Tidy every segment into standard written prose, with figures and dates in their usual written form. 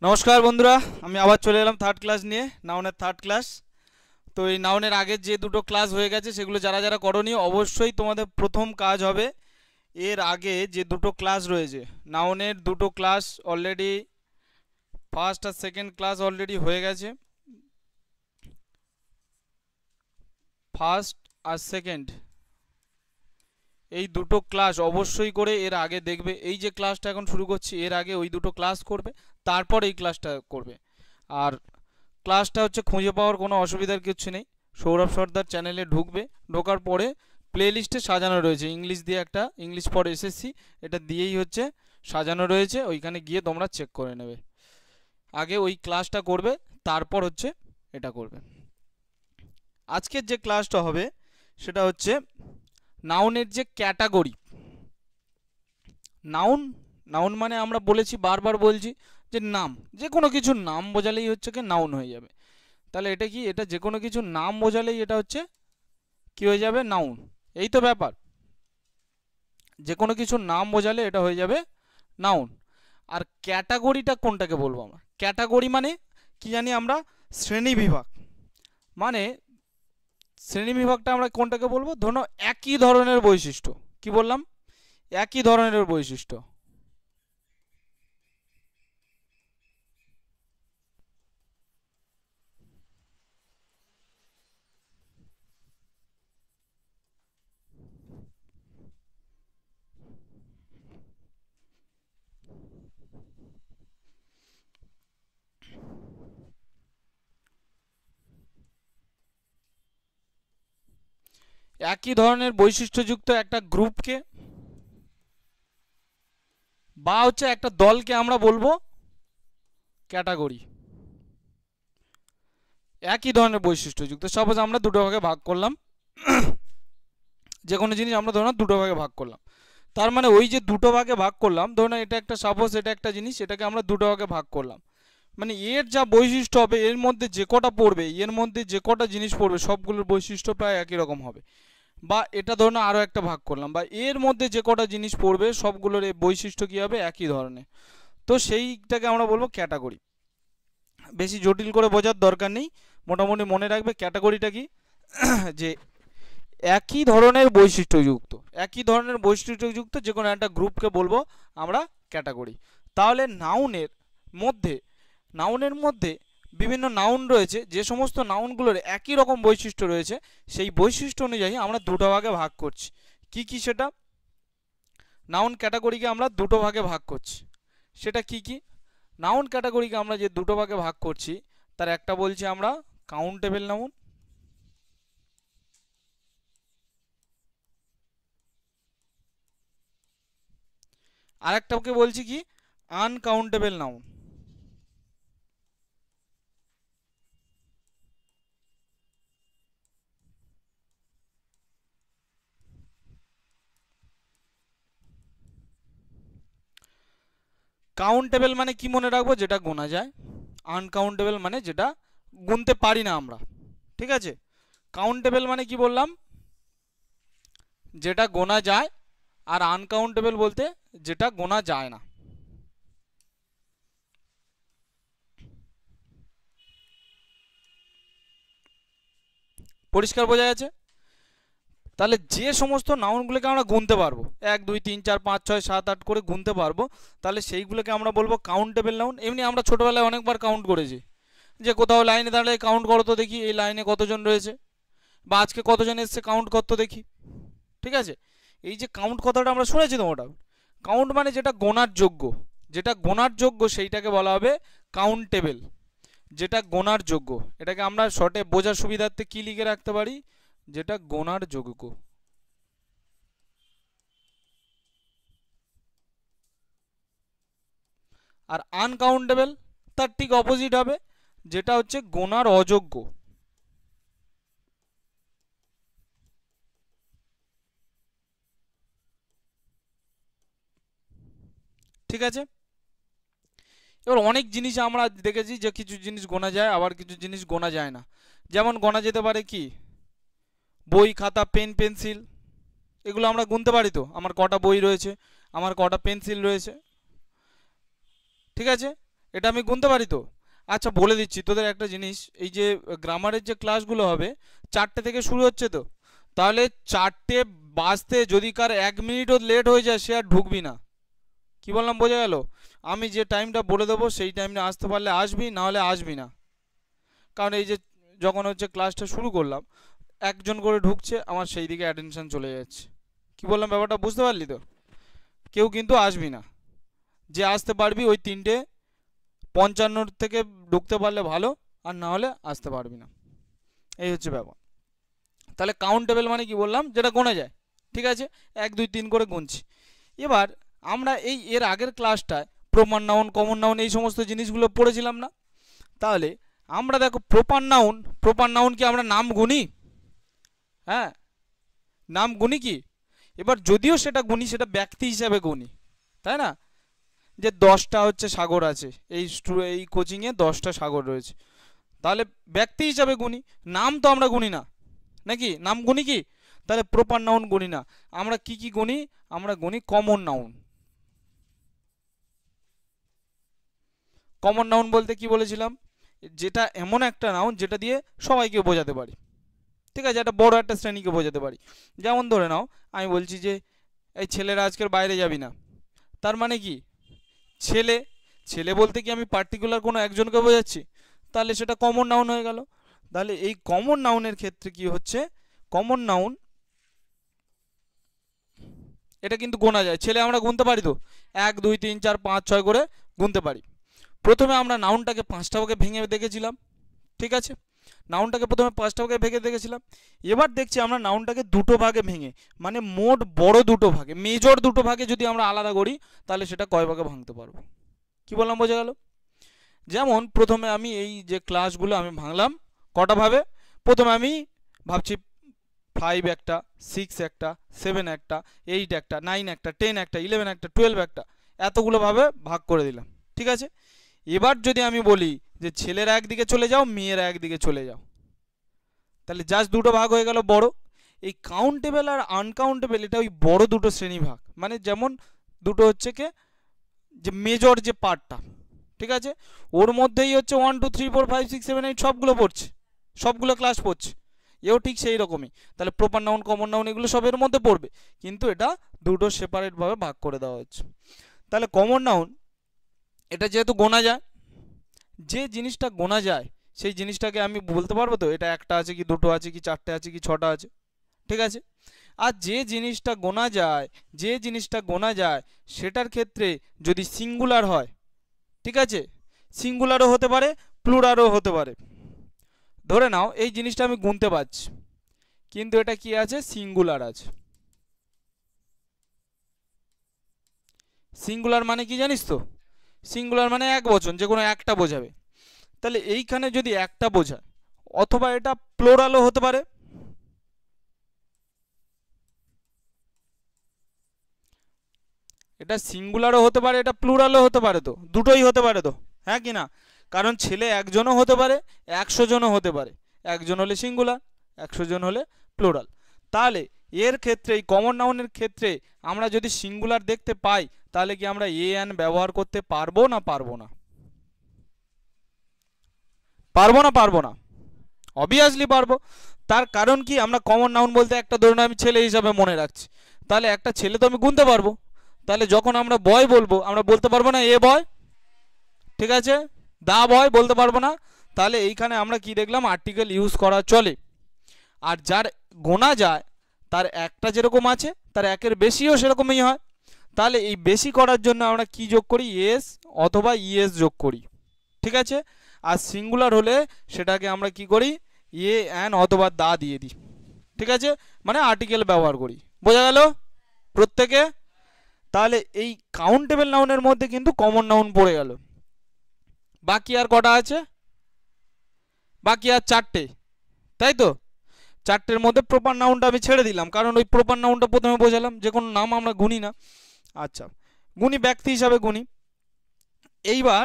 নমস্কার বন্ধুরা, আমি আবার চলে এলাম থার্ড ক্লাস নিয়ে, নাউনের থার্ড ক্লাস। তো এই নাউনের আগের যে দুটো ক্লাস হয়ে গেছে সেগুলো যারা যারা করনি, অবশ্যই তোমাদের প্রথম কাজ হবে এর আগে যে দুটো ক্লাস রয়েছে নাউনের দুটো ক্লাস অলরেডি, ফার্স্ট আর সেকেন্ড ক্লাস অলরেডি হয়ে গেছে। ফার্স্ট আর সেকেন্ড এই দুটো ক্লাস অবশ্যই করে এর আগে দেখবে। এই যে ক্লাসটা এখন শুরু করছি এর আগে ওই দুটো ক্লাস করবে, তারপর এই ক্লাসটা করবে। আর ক্লাসটা হচ্ছে খুঁজে পাওয়ার কোনো অসুবিধার কিছু নেই। সৌরভ সর্দার চ্যানেলে ঢুকবে, ঢোকার পরে প্লে লিস্টে সাজানো রয়েছে ইংলিশ দিয়ে, একটা ইংলিশ ফর এসএসসি, এটা দিয়েই হচ্ছে সাজানো রয়েছে। ওইখানে গিয়ে তোমরা চেক করে নেবে। আগে ওই ক্লাসটা করবে, তারপর হচ্ছে এটা করবে। আজকের যে ক্লাসটা হবে সেটা হচ্ছে নাউনের যে ক্যাটাগরি। নাউন, নাউন মানে আমরা বলেছি, বারবার বলছি যে নাম, যে কোনো কিছুর নাম বোঝালেই হচ্ছে কি নাউন হয়ে যাবে। তাহলে এটা কি, এটা যে কোনো কিছুর নাম বোঝালেই এটা হচ্ছে কি হয়ে যাবে, নাউন। এই তো ব্যাপার, যে কোনো কিছুর নাম বোঝালে এটা হয়ে যাবে নাউন। আর ক্যাটাগরিটা কোনটাকে বলবো আমরা? ক্যাটাগরি মানে কি জানি আমরা, শ্রেণী বিভাগ। মানে শ্রেণী বিভাগটা আমরা কোনটাকে বলবো? ধরো একই ধরনের বৈশিষ্ট্য, কি বললাম, একই ধরনের বৈশিষ্ট্য। একই ধরনের বৈশিষ্ট্যযুক্ত একটা গ্রুপকে বা হচ্ছে একটা দলকে আমরা বলবো ক্যাটাগরি। একই ধরনের বৈশিষ্ট্যযুক্ত, সাপোজ আমরা দুটো ভাগে ভাগ করলাম, যে কোনো জিনিস আমরা ধরুন দুটো ভাগে ভাগ করলাম, তার মানে ওই যে দুটো ভাগে ভাগ করলাম, ধরুন এটা একটা, সাপোজ এটা একটা জিনিস, এটাকে আমরা দুটো ভাগে ভাগ করলাম, মানে এর যা বৈশিষ্ট্য হবে, এর মধ্যে যে কটা পড়বে, এর মধ্যে যে কটা জিনিস পড়বে সবগুলোর বৈশিষ্ট্য প্রায় একই রকম হবে। বা এটা ধরুন আরও একটা ভাগ করলাম, বা এর মধ্যে যে কটা জিনিস পড়বে সবগুলোর বৈশিষ্ট্য কী হবে, একই ধরনের। তো সেইটাকে আমরা বলবো ক্যাটাগরি। বেশি জটিল করে বোঝার দরকার নেই, মোটামুটি মনে রাখবে ক্যাটাগরিটা কি, যে একই ধরনের বৈশিষ্ট্যযুক্ত, একই ধরনের বৈশিষ্ট্যযুক্ত যে কোনো একটা গ্রুপকে বলবো আমরা ক্যাটাগরি। তাহলে নাউনের মধ্যে, নাউনের মধ্যে বিভিন্ন নাউন রয়েছে, যে সমস্ত নাউনগুলোর একই রকম বৈশিষ্ট্য রয়েছে, সেই বৈশিষ্ট্য অনুযায়ী আমরা দুটো ভাগে ভাগ করছি। কি কি সেটা? নাউন ক্যাটাগরিকে আমরা দুটো ভাগে ভাগ করছি, সেটা কি কি? নাউন ক্যাটাগরিকে আমরা যে দুটো ভাগে ভাগ করছি, তার একটা বলছি আমরা কাউন্টেবল নাউন, আরেকটাকে বলছি কি, আনকাউন্টেবল নাউন। কাউন্টেবল মানে কি মনে রাখবো, যেটা গোনা যায়। আনকাউন্টেবল মানে যেটা গুনতে পারি না আমরা, ঠিক আছে। কাউন্টেবল মানে কি বললাম, যেটা গোনা যায়। আর আনকাউন্টেবল বলতে যেটা গোনা যায় না। পরিষ্কার বোঝা যাচ্ছে? তাহলে যে সমস্ত নাউনগুলোকে আমরা গুনতে পারবো, 1 2 3 4 5 6 7 8 করে গুনতে পারবো, তাহলে সেইগুলোকে আমরা বলবো কাউন্টেবল নাউন। এমনি আমরা ছোটোবেলায় অনেকবার কাউন্ট করেছি, যে কোথাও লাইনে দাঁড়িয়ে কাউন্ট করো তো দেখি এই লাইনে কতজন রয়েছে, বা আজকে কতজন এসছে কাউন্ট করতে দেখি, ঠিক আছে। এই যে কাউন্ট কথাটা আমরা শুনেছি তো, ওটা কাউন্ট মানে যেটা গোনার যোগ্য, যেটা গোনার যোগ্য সেইটাকে বলা হবে কাউন্টেবল, যেটা গোনার যোগ্য। এটাকে আমরা শর্টে বোঝার সুবিধার্থে কি লিখে রাখতে পারি, যেটা গোনার যোগ্য। আর আনকাউন্টেবল তার ঠিক অপোজিট হবে, যেটা হচ্ছে গোনার অযোগ্য। ঠিক আছে। এবার অনেক জিনিস আমরা দেখেছি যে কিছু জিনিস গোনা যায়, আবার কিছু জিনিস গোনা যায় না। যেমন গোনা যেতে পারে কি, বই খাতা পেন পেন্সিল, এগুলো আমরা গুনতে পারি তো, আমার কটা বই রয়েছে, আমার কটা পেন্সিল রয়েছে, ঠিক আছে। এটা আমি গুনতে পারি তো। আচ্ছা বলে দিচ্ছি তোদের একটা জিনিস, এই যে গ্রামারের যে ক্লাসগুলো হবে 4টে থেকে শুরু হচ্ছে তো, তাহলে 4টে বাজতে যদি কার 1 মিনিটও লেট হয়ে যায় সে আর ঢুকবি না। কি বললাম বোঝা গেল? আমি যে টাইমটা বলে দেবো সেই টাইমে আসতে পারলে আসবি, না হলে আসবি না। কারণ এই যে যখন হচ্ছে ক্লাসটা শুরু করলাম একজন করে ঢুকছে, আমার সেই দিকে অ্যাটেনশন চলে যাচ্ছে। কি বললাম ব্যাপারটা বুঝতে পারলি তো? কেউ কিন্তু আসবি না, যে আসতে পারবি ওই 3:55 থেকে ঢুকতে পারলে ভালো, আর না হলে আসতে পারবি না। এই হচ্ছে ব্যাপার। তাহলে কাউন্টেবল মানে কি বললাম, যেটা গোনা যায়। ঠিক আছে, 1 2 3 করে গুনছি। এবার আমরা এই এর আগের ক্লাসটায় প্রপার নাউন, কমন নাউন এই সমস্ত জিনিসগুলো পড়েছিলাম না? তাহলে আমরা দেখো প্রপার নাউন কি আমরা নাম গুনি? হ্যাঁ, নাম গুনি কি? এবার যদিও সেটা গুনি, সেটা ব্যক্তি হিসাবে গুনি, তাই না? যে 10টা হচ্ছে সাগর আছে, এই কোচিংয়ে 10টা সাগর রয়েছে, তাহলে ব্যক্তি হিসাবে গুনি। নাম তো আমরা গুনি না, নাকি? নাম গুনি কি? তাহলে প্রপার নাউন গুনি না। আমরা কি কি গুনি? আমরা গুনি কমন নাউন। কমন নাউন বলতে কি বলেছিলাম, যেটা এমন একটা নাউন যেটা দিয়ে সবাইকে বোঝাতে পারি। ঠিক আছে, একটা বড় একটা শ্রেণীকে বোঝাতে পারি। যেমন ধরে নাও আমি বলছি যে এই ছেলেরা আজকের বাইরে যাবি না, তার মানে কি? ছেলে, ছেলে বলতে কি আমি পার্টিকুলার কোনো একজনকে বোঝাচ্ছি? তাহলে সেটা কমন নাউন হয়ে গেল। তাহলে এই কমন নাউনের ক্ষেত্রে কি হচ্ছে, কমন নাউন এটা কিন্তু গোনা যায়। ছেলে আমরা গুনতে পারি তো, 1 2 3 4 5 6 করে গুনতে পারি। প্রথমে আমরা নাউনটাকে 5টা ভাগে ভেঙে দেখেছিলাম। ঠিক আছে, নাউনটাকে প্রথমে 5টা ভাগে ভেঙে দেখেছিলাম। এবার দেখছি আমরা নাউনটাকে দুটো ভাগে ভেঙে, মানে মোট বড় দুটো ভাগে, মেজর দুটো ভাগে যদি আমরা আলাদা করি, তাহলে সেটা কয় ভাগে ভাঙতে পারবো? কি বললাম বোঝা গেল? যেমন প্রথমে আমি এই যে ক্লাসগুলো আমি ভাঙলাম কটা ভাবে। প্রথমে আমি ভাবছি 5 একটা, 6 একটা, 7 একটা, 8 একটা, 9 একটা, 10 একটা, 11 একটা, 12 একটা, এতগুলো ভাবে ভাগ করে দিলাম। ঠিক আছে, এবার যদি আমি বলি যে ছেলেরা একদিকে চলে যাও, মেয়েরা একদিকে চলে যাও, তাহলে জাস্ট দুটো ভাগ হয়ে গেল বড়। এই কাউন্টেবল আর আনকাউন্টেবল এটা ওই বড় দুটো শ্রেণী ভাগ, মানে যেমন দুটো হচ্ছে কে, যে মেজর যে পার্টটা, ঠিক আছে, ওর মধ্যেই হচ্ছে 1 2 3 4 5 6 7 8 সবগুলো পড়ছে, সবগুলো ক্লাস পড়ছে। এও ঠিক সেই রকমই। তাহলে প্রপার নাউন, কমন নাউন এগুলো সব এর মধ্যে পড়বে, কিন্তু এটা দুটো সেপারেটভাবে ভাগ করে দেওয়া হচ্ছে। তাহলে কমন নাউন এটা যেহেতু গোনা যায়, যে জিনিসটা গোনা যায় সেই জিনিসটাকে আমি বলতে পারবো তো এটা একটা আছে কি দুটো আছে কি চারটে আছে কি ছটা আছে। ঠিক আছে, আর যে জিনিসটা গোনা যায়, যে জিনিসটা গোনা যায় সেটার ক্ষেত্রে যদি সিঙ্গুলার হয়, ঠিক আছে, সিঙ্গুলারও হতে পারে, প্লুরালও হতে পারে। ধরে নাও এই জিনিসটা আমি গুনতে পারছি, কিন্তু এটা কি আছে, সিঙ্গুলার আছে। সিঙ্গুলার মানে কি জানিস তো? সিঙ্গুলার মানে এক বচন, যে কোনো একটা বোঝাবে। তাহলে এইখানে যদি একটা বোঝায়, অথবা এটা প্লোরালও হতে পারে। এটা সিঙ্গুলারও হতে পারে, এটা প্লুরালও হতে পারে, তো দুটোই হতে পারে তো, হ্যাঁ কি না? কারণ ছেলে একজনও হতে পারে, 100 জনও হতে পারে। একজন হলে সিঙ্গুলার, 100 জন হলে প্লুরাল। তাহলে এর ক্ষেত্রে, এই কমন নাউনের ক্ষেত্রে আমরা যদি সিঙ্গুলার দেখতে পাই, তাহলে কি আমরা এ অ্যান ব্যবহার করতে পারবো না পারবো না? পারবো না পারবো না? অবভিয়াসলি পারবো। তার কারণ কি, আমরা কমন নাউন বলতে একটা ধরুন আমি ছেলে হিসাবে মনে রাখছি, তাহলে একটা ছেলে তো আমি গুনতে পারবো। তাহলে যখন আমরা বয় বলবো, আমরা বলতে পারবো না এ বয়, ঠিক আছে, দা বয় বলতে পারবো না। তাহলে এইখানে আমরা কি দেখলাম, আর্টিকেল ইউজ করা চলে। আর যার গোনা যায় তার একটা যেরকম আছে, তার একের বেশিও সেরকমই হয়। তাহলে এই বেশি করার জন্য আমরা কি যোগ করি, এস অথবা ইএস যোগ করি। ঠিক আছে, আর সিঙ্গুলার হলে সেটাকে আমরা কি করি, এ অ্যান অথবা দা দিয়ে দিই। ঠিক আছে, মানে আর্টিকেল ব্যবহার করি। বোঝা গেল প্রত্যেকে? তাহলে এই কাউন্টেবল নাউনের মধ্যে কিন্তু কমন নাউন পড়ে গেল। বাকি আর কটা আছে? বাকি আর 4টে, তাই তো? 4টের মধ্যে প্রপার নাউনটা আমি ছেড়ে দিলাম, কারণ ওই প্রপার নাউনটা প্রথমে বোঝালাম, যে কোনো নাম আমরা গুনি না। আচ্ছা, গুনি ব্যক্তি হিসাবে গুনি। এইবার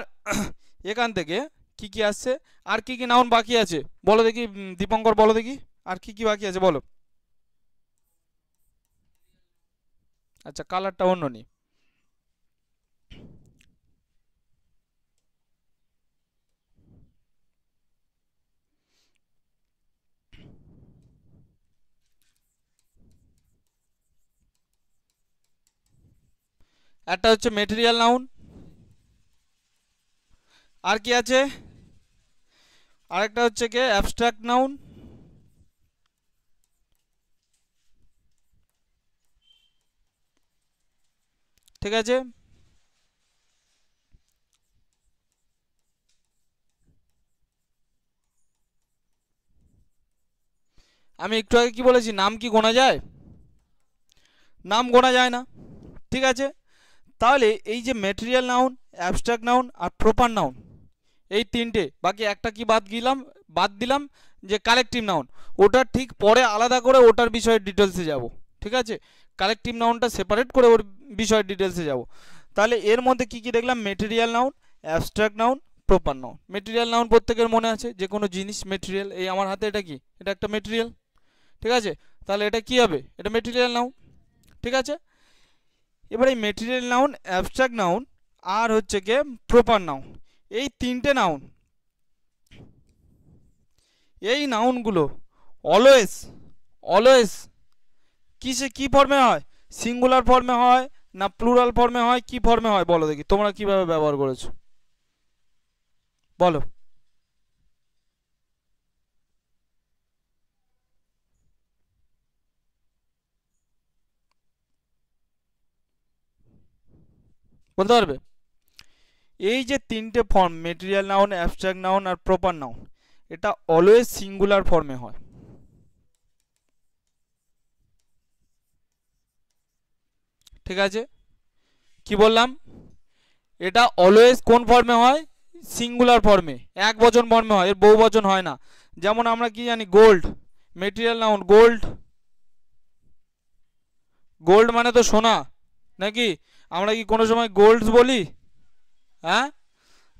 এখান থেকে কি কি আসছে, আর কি কি নাউন বাকি আছে বলো দেখি, দীপঙ্কর বলো দেখি, আর কি কি বাকি আছে বলো। আচ্ছা, কালারটা অন্য নি। একটা হচ্ছে মেটেরিয়াল নাউন, আর কি আছে, আরেকটা হচ্ছে কি অ্যাবস্ট্রাক্ট নাউন, ঠিক আছে। আমি একটু আগে কি বলেছি, নাম কি গোনা যায়? নাম গোনা যায় না, ঠিক আছে। তাহলে এই যে ম্যাটেরিয়াল নাউন, অ্যাবস্ট্রাক্ট নাউন আর প্রপার নাউন, এই তিনটে, বাকি একটা কি বাদ দিলাম যে কালেকটিভ নাউন, ওটা ঠিক পরে আলাদা করে ওটার বিষয়ে ডিটেলসে যাব, ঠিক আছে। কালেকটিভ নাউনটা সেপারেট করে ওর বিষয়ে ডিটেলসে যাব। তাহলে এর মধ্যে কি কি দেখলাম, material noun, abstract noun, proper noun. Material noun প্রত্যেকের মনে আছে, যে কোনো জিনিস মেটেরিয়াল, এই আমার হাতে এটা কি, এটা একটা মেটেরিয়াল, ঠিক আছে। তাহলে এটা কি হবে, এটা মেটেরিয়াল নাউন, ঠিক আছে। এবার এই মেটেরিয়াল নাউন, অ্যাবস্ট্রাক্ট নাউন আর হচ্ছে গিয়ে প্রপার নাউন, এই তিনটে নাউন, এই নাউনগুলো অলওয়েজ অলওয়েজ কিসে কি ফর্মে হয়, সিঙ্গুলার ফর্মে হয় না প্লুরাল ফর্মে হয়, কি ফর্মে হয় বলো দেখি, তোমরা কিভাবে ব্যবহার করেছো বলো। বলতে পারবে? এই যে তিনটে form, material noun, abstract noun আর প্রপার নাউন, এটা অলওয়েজ সিঙ্গুলার ফর্মে হয়, ঠিক আছে। কি বললাম, এটা অলওয়েজ কোন ফর্মে হয়, সিঙ্গুলার ফর্মে, এক বচন ফর্মে হয়, এর বহু বচন হয় না। যেমন আমরা কি জানি, gold, material noun gold, gold মানে তো সোনা, নাকি? আমরা কি কোনো সময় গোল্ডস বলি? হ্যাঁ,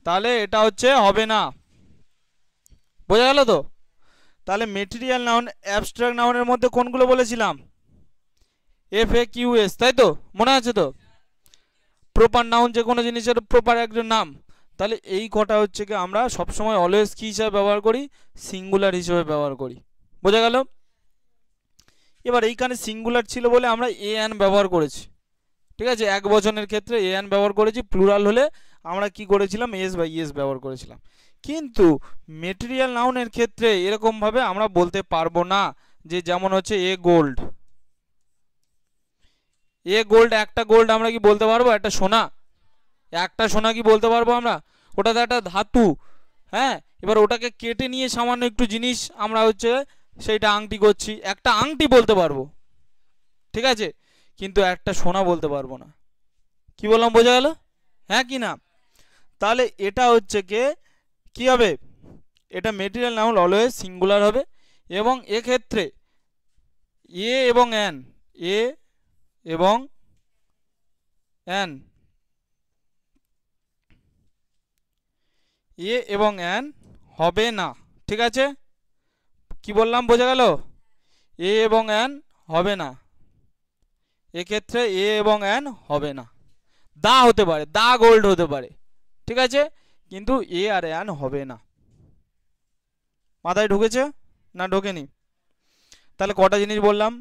তাহলে এটা হচ্ছে হবে না, বোঝা গেল তো। তাহলে মেটেরিয়াল নাউন, অ্যাবস্ট্রাক্ট নাউনের মধ্যে কোনগুলো বলেছিলাম, FAQS, তাই তো, মনে আছে তো। প্রপার নাউন যে কোনো জিনিসের প্রপার একজন নাম, তাহলে এই কটা হচ্ছে কি আমরা সবসময় অলওয়েজ কি হিসাবে ব্যবহার করি, সিঙ্গুলার হিসেবে ব্যবহার করি, বোঝা গেল। এবার এইখানে সিঙ্গুলার ছিল বলে আমরা এ অ্যান ব্যবহার করেছি, ঠিক আছে, এক বচনের ক্ষেত্রে এ অ্যান ব্যবহার করেছি, প্লুরাল হলে আমরা কি করেছিলাম, এস বা ইএস ব্যবহার করেছিলাম। কিন্তু মেটেরিয়াল নাউনের ক্ষেত্রে এরকমভাবে আমরা বলতে পারবো না, যে যেমন হচ্ছে এ গোল্ড, এ গোল্ড, একটা গোল্ড আমরা কি বলতে পারবো, একটা সোনা, একটা সোনা কি বলতে পারবো আমরা? ওটা তো একটা ধাতু, হ্যাঁ। এবার ওটাকে কেটে নিয়ে সামান্য একটু জিনিস আমরা হচ্ছে সেইটা আংটি করছি, একটা আংটি বলতে পারবো, ঠিক আছে, কিন্তু একটা সোনা বলতে পারবো না। কি বললাম, বোঝা গেল? হ্যাঁ কি না? তাহলে এটা হচ্ছে কে কি হবে, এটা মেটেরিয়াল নাউন অলওয়েজ সিঙ্গুলার হবে, এবং এক্ষেত্রে এ এবং এন, এ এবং এন, এ এবং এন হবে না, ঠিক আছে। কি বললাম, বোঝা গেল? এ এবং এন হবে না, এক্ষেত্রে এ এবং এন হবে না। দা হতে পারে, দা গোল্ড হতে পারে, ঠিক আছে, কিন্তু এ আর এন হবে না। মাথায় ঢুকেছে না ঢোকেনি? তাহলে কটা জিনিস বললাম,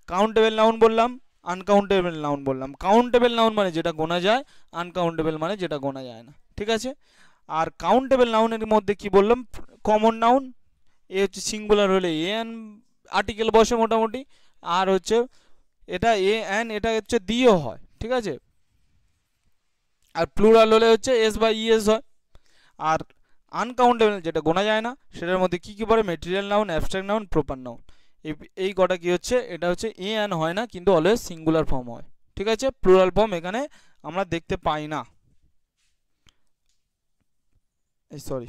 কাউন্টেবল নাউন বললাম, আনকাউন্টেবল নাউন বললাম। কাউন্টেবল নাউন মানে যেটা গোনা যায়, আনকাউন্টেবল মানে যেটা গোনা যায় না, ঠিক আছে। আর কাউন্টেবল নাউনের মধ্যে কি বললাম, কমন নাউন, এ হচ্ছে সিঙ্গুলার হলে এ এন আর্টিকেল বসে মোটামুটি, আর হচ্ছে এটা এ এন এটা হচ্ছে দিয়েও হয়, ঠিক আছে। আর প্লুরাল হলে হচ্ছে এস বা ইএস হয়। আর আনকাউন্টেবল যেটা গোনা যায় না, সেটার মধ্যে কি কি পড়ে, material noun, abstract noun, proper noun. এই কটা কি হচ্ছে, এটা হচ্ছে এ এন হয় না, কিন্তু অলওয়েজ সিঙ্গুলার ফর্ম হয়, ঠিক আছে। প্লুরাল ফর্ম এখানে আমরা দেখতে পাই না, এই সরি।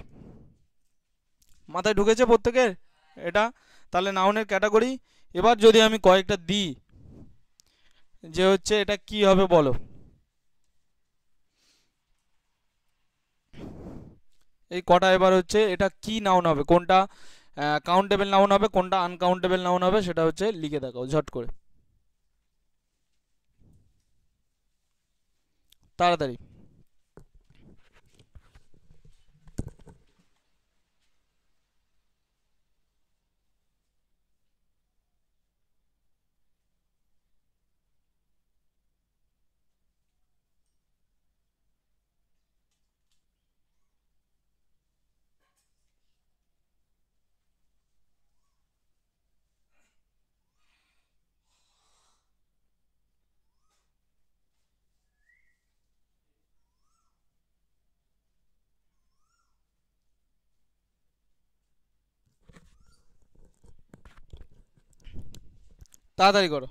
মাথায় ঢুকেছে প্রত্যেকের এটা? তাহলে নাউনের ক্যাটাগরি। এবার যদি আমি কয়েকটা দিই, যে হচ্ছে এটা কি হবে বলো, এই কটা এবার হচ্ছে এটা কি নাউন হবে, কোনটা কাউন্টেবল নাউন হবে, কোনটা আনকাউন্টেবল নাউন হবে, সেটা হচ্ছে লিখে দেখাও ঝট করে, তাড়াতাড়ি। তাড়াতাড়ি করো।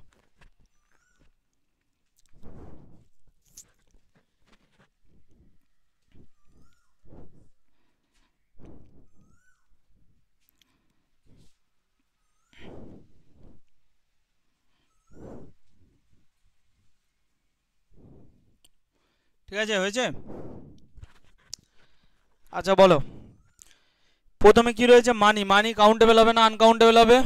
ঠিক আছে, হয়েছে? আচ্ছা বলো, প্রথমে কি রয়েছে? মানি। মানি কাউন্টেবল হবে না আনকাউন্টেবল হবে?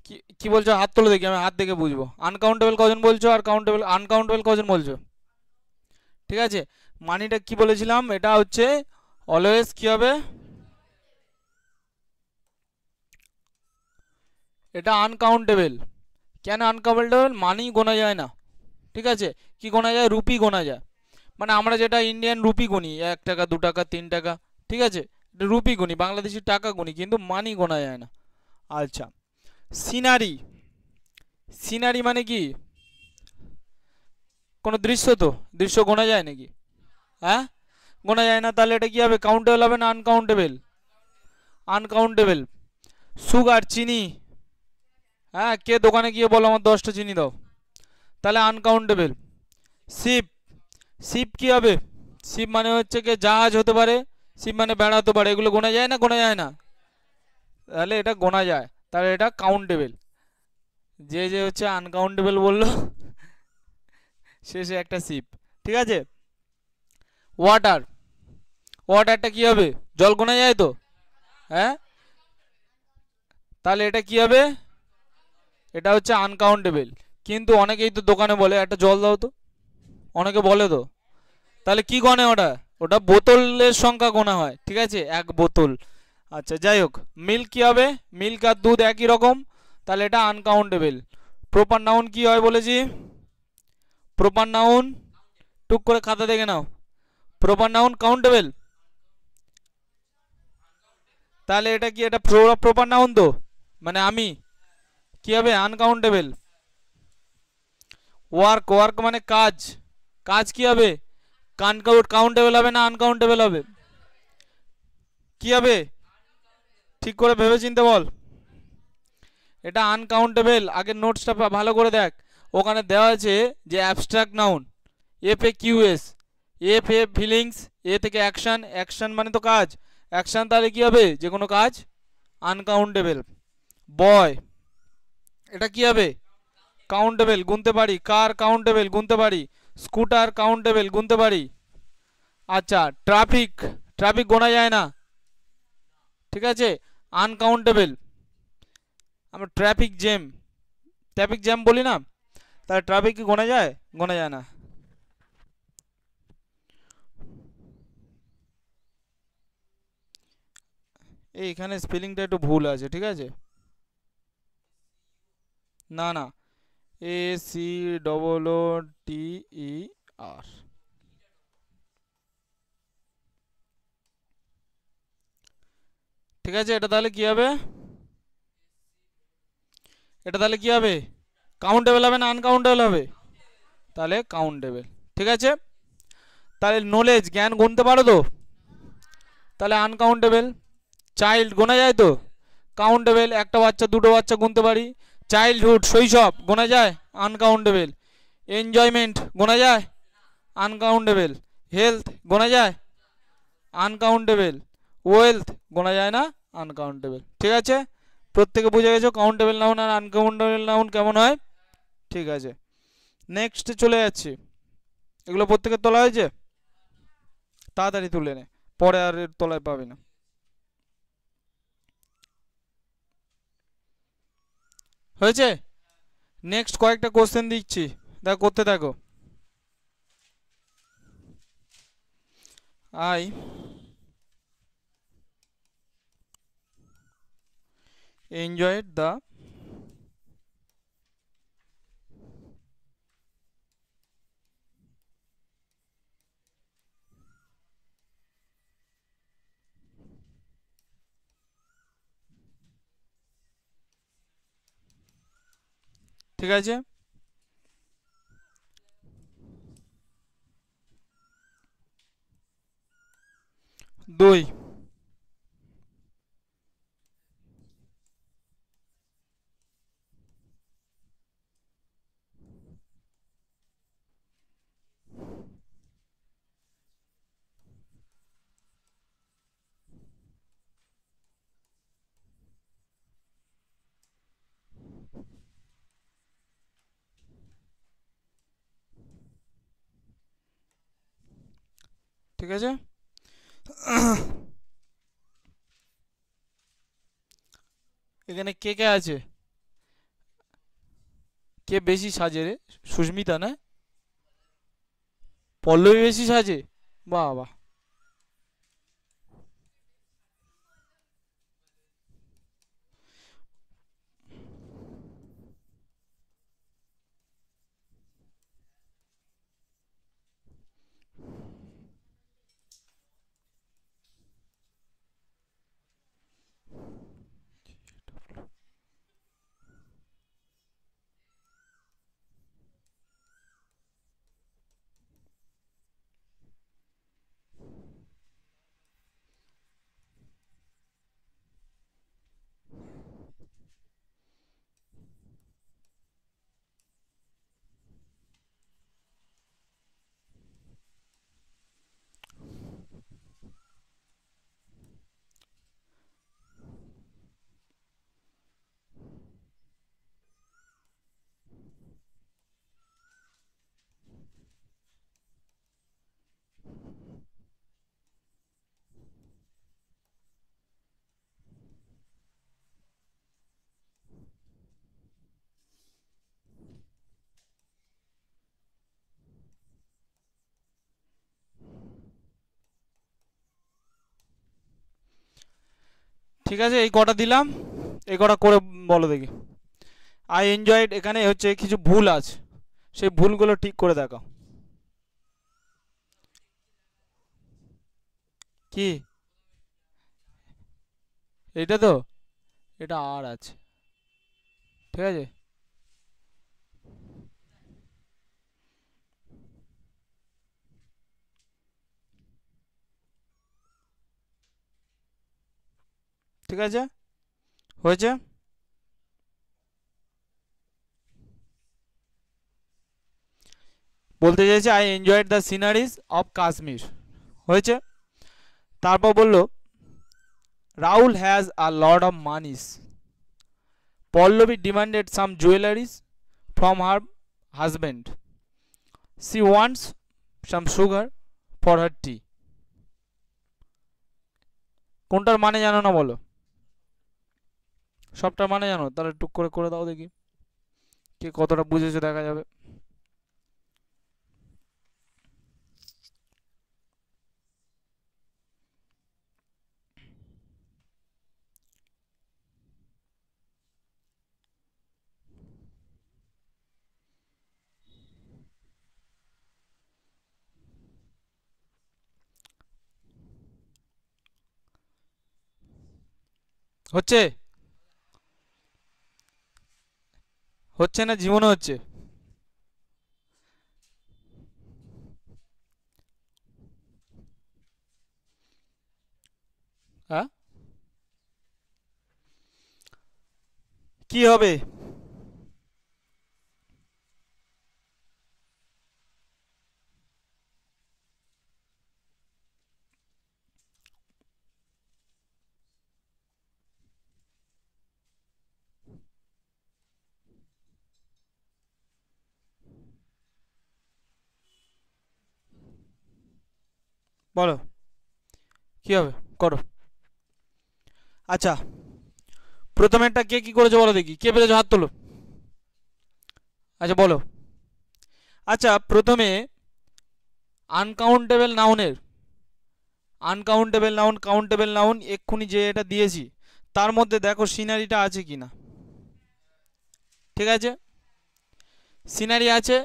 কি কি বলছো? হাত তোলো দেখি, আমি হাত দেখে বুঝবো। আনকাউন্টেবল কজন বলছো আর কাউন্টেবল আনকাউন্টেবল কজন বলছো? ঠিক আছে, মানিটা কি বলেছিলাম? এটা হচ্ছে অলওয়েজ কি হবে? এটা আনকাউন্টেবল। কেন আনকাউন্টেবল? মানি গোনা যায় না। ঠিক আছে, কি গোনা যায়? রুপি গোনা যায়। মানে আমরা যেটা ইন্ডিয়ান রুপি গুনি, 1 টাকা 2 টাকা 3 টাকা, ঠিক আছে, এটা রুপি গুনি, বাংলাদেশি টাকা গুনি, কিন্তু মানি গোনা যায় না। আচ্ছা, সিনারি। সিনারি মানে কি? কোনো দৃশ্য তো, দৃশ্য গোনা যায় নাকি? হ্যাঁ, গোনা যায় না, তাহলে এটা কি হবে? কাউন্টেবল হবে না আনকাউন্টেবল? আনকাউন্টেবল। সুগার, চিনি। হ্যাঁ, কে দোকানে গিয়ে বলো আমার 10টা চিনি দাও, তাহলে আনকাউন্টেবল। শিপ। শিপ কি হবে? শিপ মানে হচ্ছে কি জাহাজ হতে পারে, শিপ মানে বেড়া হতে পারে, এগুলো গোনা যায় না? গোনা যায় না? তাহলে এটা গোনা যায়, তাহলে এটা কাউন্টেবল। যে যে হচ্ছে আনকাউন্টেবল বললো শেষে একটা শিপ। ঠিক আছে, ওয়াটার। ওয়াটারটা কি হবে? জল গোনা যায় তো? হ্যাঁ, তাহলে এটা কি হবে? এটা হচ্ছে আনকাউন্টেবল। কিন্তু অনেকেই তো দোকানে বলে একটা জল দাও তো, অনেকে বলে তো, তাহলে কি গনে ওটা? ওটা বোতলের সংখ্যা গোনা হয়, ঠিক আছে, 1 বোতল। আচ্ছা যাই হোক, মিল্ক কি হবে? মিল্ক আর দুধ একই রকম, তাহলে এটা আনকাউন্টেবল। প্রপার নাউন কি হয় বলেছি? প্রপার নাউন, টুক করে খাতা দেখে নাও। প্রপার নাউন কাউন্টেবল, তাহলে এটা কি? এটা প্রপার নাউন তো, মানে আমি, কি হবে? আনকাউন্টেবল। ওয়ার্ক। ওয়ার্ক মানে কাজ। কাজ কি হবে? কাউন্টেবল হবে না আনকাউন্টেবল হবে? কি হবে? ঠিক করে ভেবে চিনতে বল। এটা আনকাউন্টেবল। আগের নোটসটা ভালো করে দেখ, ওখানে দেওয়া আছে যে abstract noun, F A Q S. F A feelings, A থেকে অ্যাকশন, অ্যাকশন মানে তো কাজ, অ্যাকশন তাহলে কি হবে? যে কোনো কাজ, আনকাউন্টেবল। বয়, এটা কি হবে? কাউন্টেবল, গুনতে পারি। কার কাউন্টেবল, গুনতে পারি। স্কুটার কাউন্টেবল, গুনতে পারি। আচ্ছা, ট্রাফিক। ট্রাফিক গোনা যায় না, ঠিক আছে, আনকাউন্টেবল। আমরা ট্রাফিক জ্যাম, ট্রাফিক জ্যাম বলি না, তাহলে ট্রাফিক কি গোনা যায়? গোনা যায় না। এইখানে স্পেলিংটা একটু ভুল আছে, ঠিক আছে? না না, এ সি ডবল ও টি ই আর। ঠিক আছে, এটা তাহলে কি হবে? এটা তাহলে কি হবে? কাউন্টেবল হবে না আনকাউন্টেবল হবে? তাহলে কাউন্টেবল। ঠিক আছে, তাহলে নলেজ, জ্ঞান গুনতে পারো তো, তাহলে আনকাউন্টেবল। চাইল্ড গোনা যায় তো? কাউন্টেবল। একটা বাচ্চা 2টো বাচ্চা গুনতে পারি। চাইল্ডহুড, শৈশব, গোনা যায়? আনকাউন্টেবল। এনজয়মেন্ট গোনা যায়? আনকাউন্টেবল। হেলথ গোনা যায়? আনকাউন্টেবল। ওয়েলথ গোনা যায় না? আনকাউন্টেবল। ঠিক আছে, প্রত্যেকে বুঝে গেছো কাউন্টেবল নাউন আর আনকাউন্টেবল নাউন কেমন হয়? ঠিক আছে, নেক্সট চলে যাচ্ছি। এগুলো প্রত্যেকের তোলা হয়েছে? তাড়াতাড়ি তুলে নে, পরে আর এর তলায় পাবি না। হয়েছে? নেক্সট কয়েকটা কোশ্চেন দিচ্ছি, দেখো করতে থাকো। আই এনজয়েড দ্য, ঠিক আছে, 2। ঠিক আছে। এখানে কে কে আছে, কে বেশি সাজে রে? সুস্মিতা না, পল্লবী বেশি সাজে? বাহ বাহ। ঠিক আছে, এই কটা দিলাম, এই কটা করে বলো দেখি। আই এনজয়েড, এখানে হচ্ছে কিছু ভুল আছে, সেই ভুলগুলো ঠিক করে দেখাও। কি এইটা তো, এটা আর আছে, ঠিক আছে। ঠিক আছে, হয়েছে। বলতে চাইছে I enjoyed the sceneries of Kashmir, হয়েছে। তারপর বললো Rahul has a lot of monies, Pallavi demanded some jewelleries from her husband, she wants some sugar for her tea. কোনটার মানে জানো না বলো? সবটার মানে জানো? তাহলে টুক করে করে দাও দেখি, কে কতটা বুঝেছো দেখা যাবে। হচ্ছে, হচ্ছে না জীবনে হচ্ছে? হ্যাঁ, কি হবে? বলো কি হবে, করো। আচ্ছা, প্রথমে একটা কে কি করেছো বলো দেখি, কে পেরেছো হাত তোলো। আচ্ছা বলো। আচ্ছা, প্রথমে আনকাউন্টেবল নাউনের, আনকাউন্টেবল নাউন, কাউন্টেবল নাউন এক্ষুনি যে এটা দিয়েছি তার মধ্যে দেখো সিনারিটা আছে কিনা। ঠিক আছে, সিনারি আছে।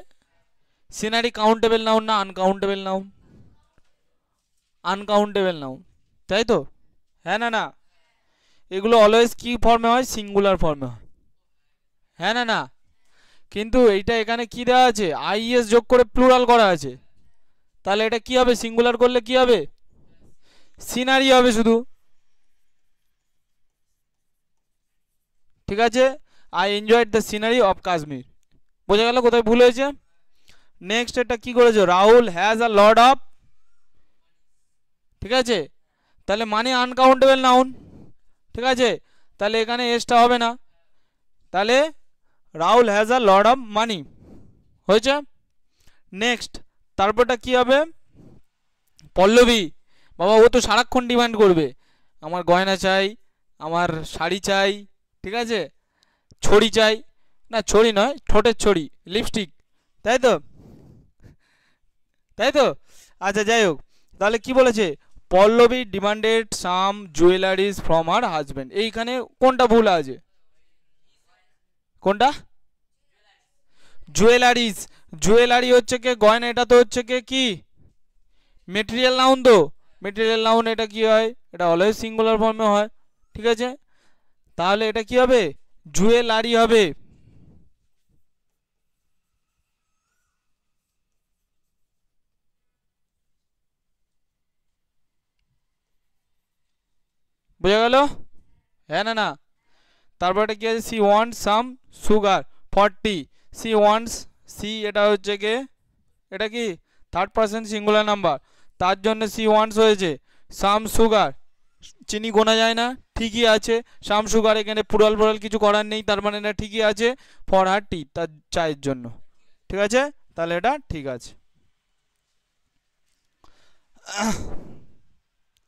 সিনারি কাউন্টেবল নাউন না আনকাউন্টেবল নাউন? আনকাউন্টেবল নাউন, তাই তো? হ্যাঁ না না? এগুলো অলওয়েজ কি ফর্মে হয়? সিঙ্গুলার ফর্মে হয়। হ্যাঁ না না? কিন্তু এইটা এখানে কি দেওয়া আছে, আইএস যোগ করে প্লুরাল করা আছে, তাহলে এটা কি হবে? সিঙ্গুলার করলে কি হবে? সিনারি হবে শুধু। ঠিক আছে, I enjoyed the scenery of Kashmir, বোঝা গেল কোথায় ভুল হয়েছে। নেক্সট এটা কি করেছো, Rahul has a Lord of, ঠিক আছে, তাহলে মানে আনকাউন্টেবল নাউন, ঠিক আছে, তাহলে এখানে এসটা হবে না, তাহলে Rahul has a Lord of money, হয়েছে। নেক্সট তারপরটা কি হবে, পল্লবী বাবা ও তো সারাক্ষণ ডিমান্ড করবে আমার গয়না চাই, আমার শাড়ি চাই, ঠিক আছে, ছড়ি চাই, না ছড়ি নয়, ঠোঁটের ছড়ি, লিপস্টিক, তাই তো, তাই তো। আচ্ছা যাই হোক, তাহলে কি বলেছে, Pallavi demanded some jewelleries from her husband, এইখানে কোনটা ভুল আছে, কোনটা, জুয়েলারিজ, জুয়েলারি হচ্ছে কে গয়না, এটা তো হচ্ছে কে কি মেটেরিয়াল নাউন, তো মেটেরিয়াল নাউন এটা কি হয়, এটা অলওয়েজ সিঙ্গুলার ফর্মে হয়, ঠিক আছে, তাহলে এটা কি হবে, জুয়েলারি হবে। বোঝা গেল, হ্যাঁ না না। তারপর এটা কি আছে, she wants some sugar for tea, she wants, she এটা হচ্ছে কে, এটা কি থার্ড পারসন সিঙ্গুলার নাম্বার, তার জন্য সি ওয়ান্টস হয়েছে, সাম সুগার, চিনি গোনা যায় না, ঠিকই আছে, সাম সুগার এখানে পুরাল পুরাল কিছু করার নেই, তার মানে না ঠিকই আছে, ফর হার টি তার চায়ের জন্য, ঠিক আছে, তাহলে এটা ঠিক আছে,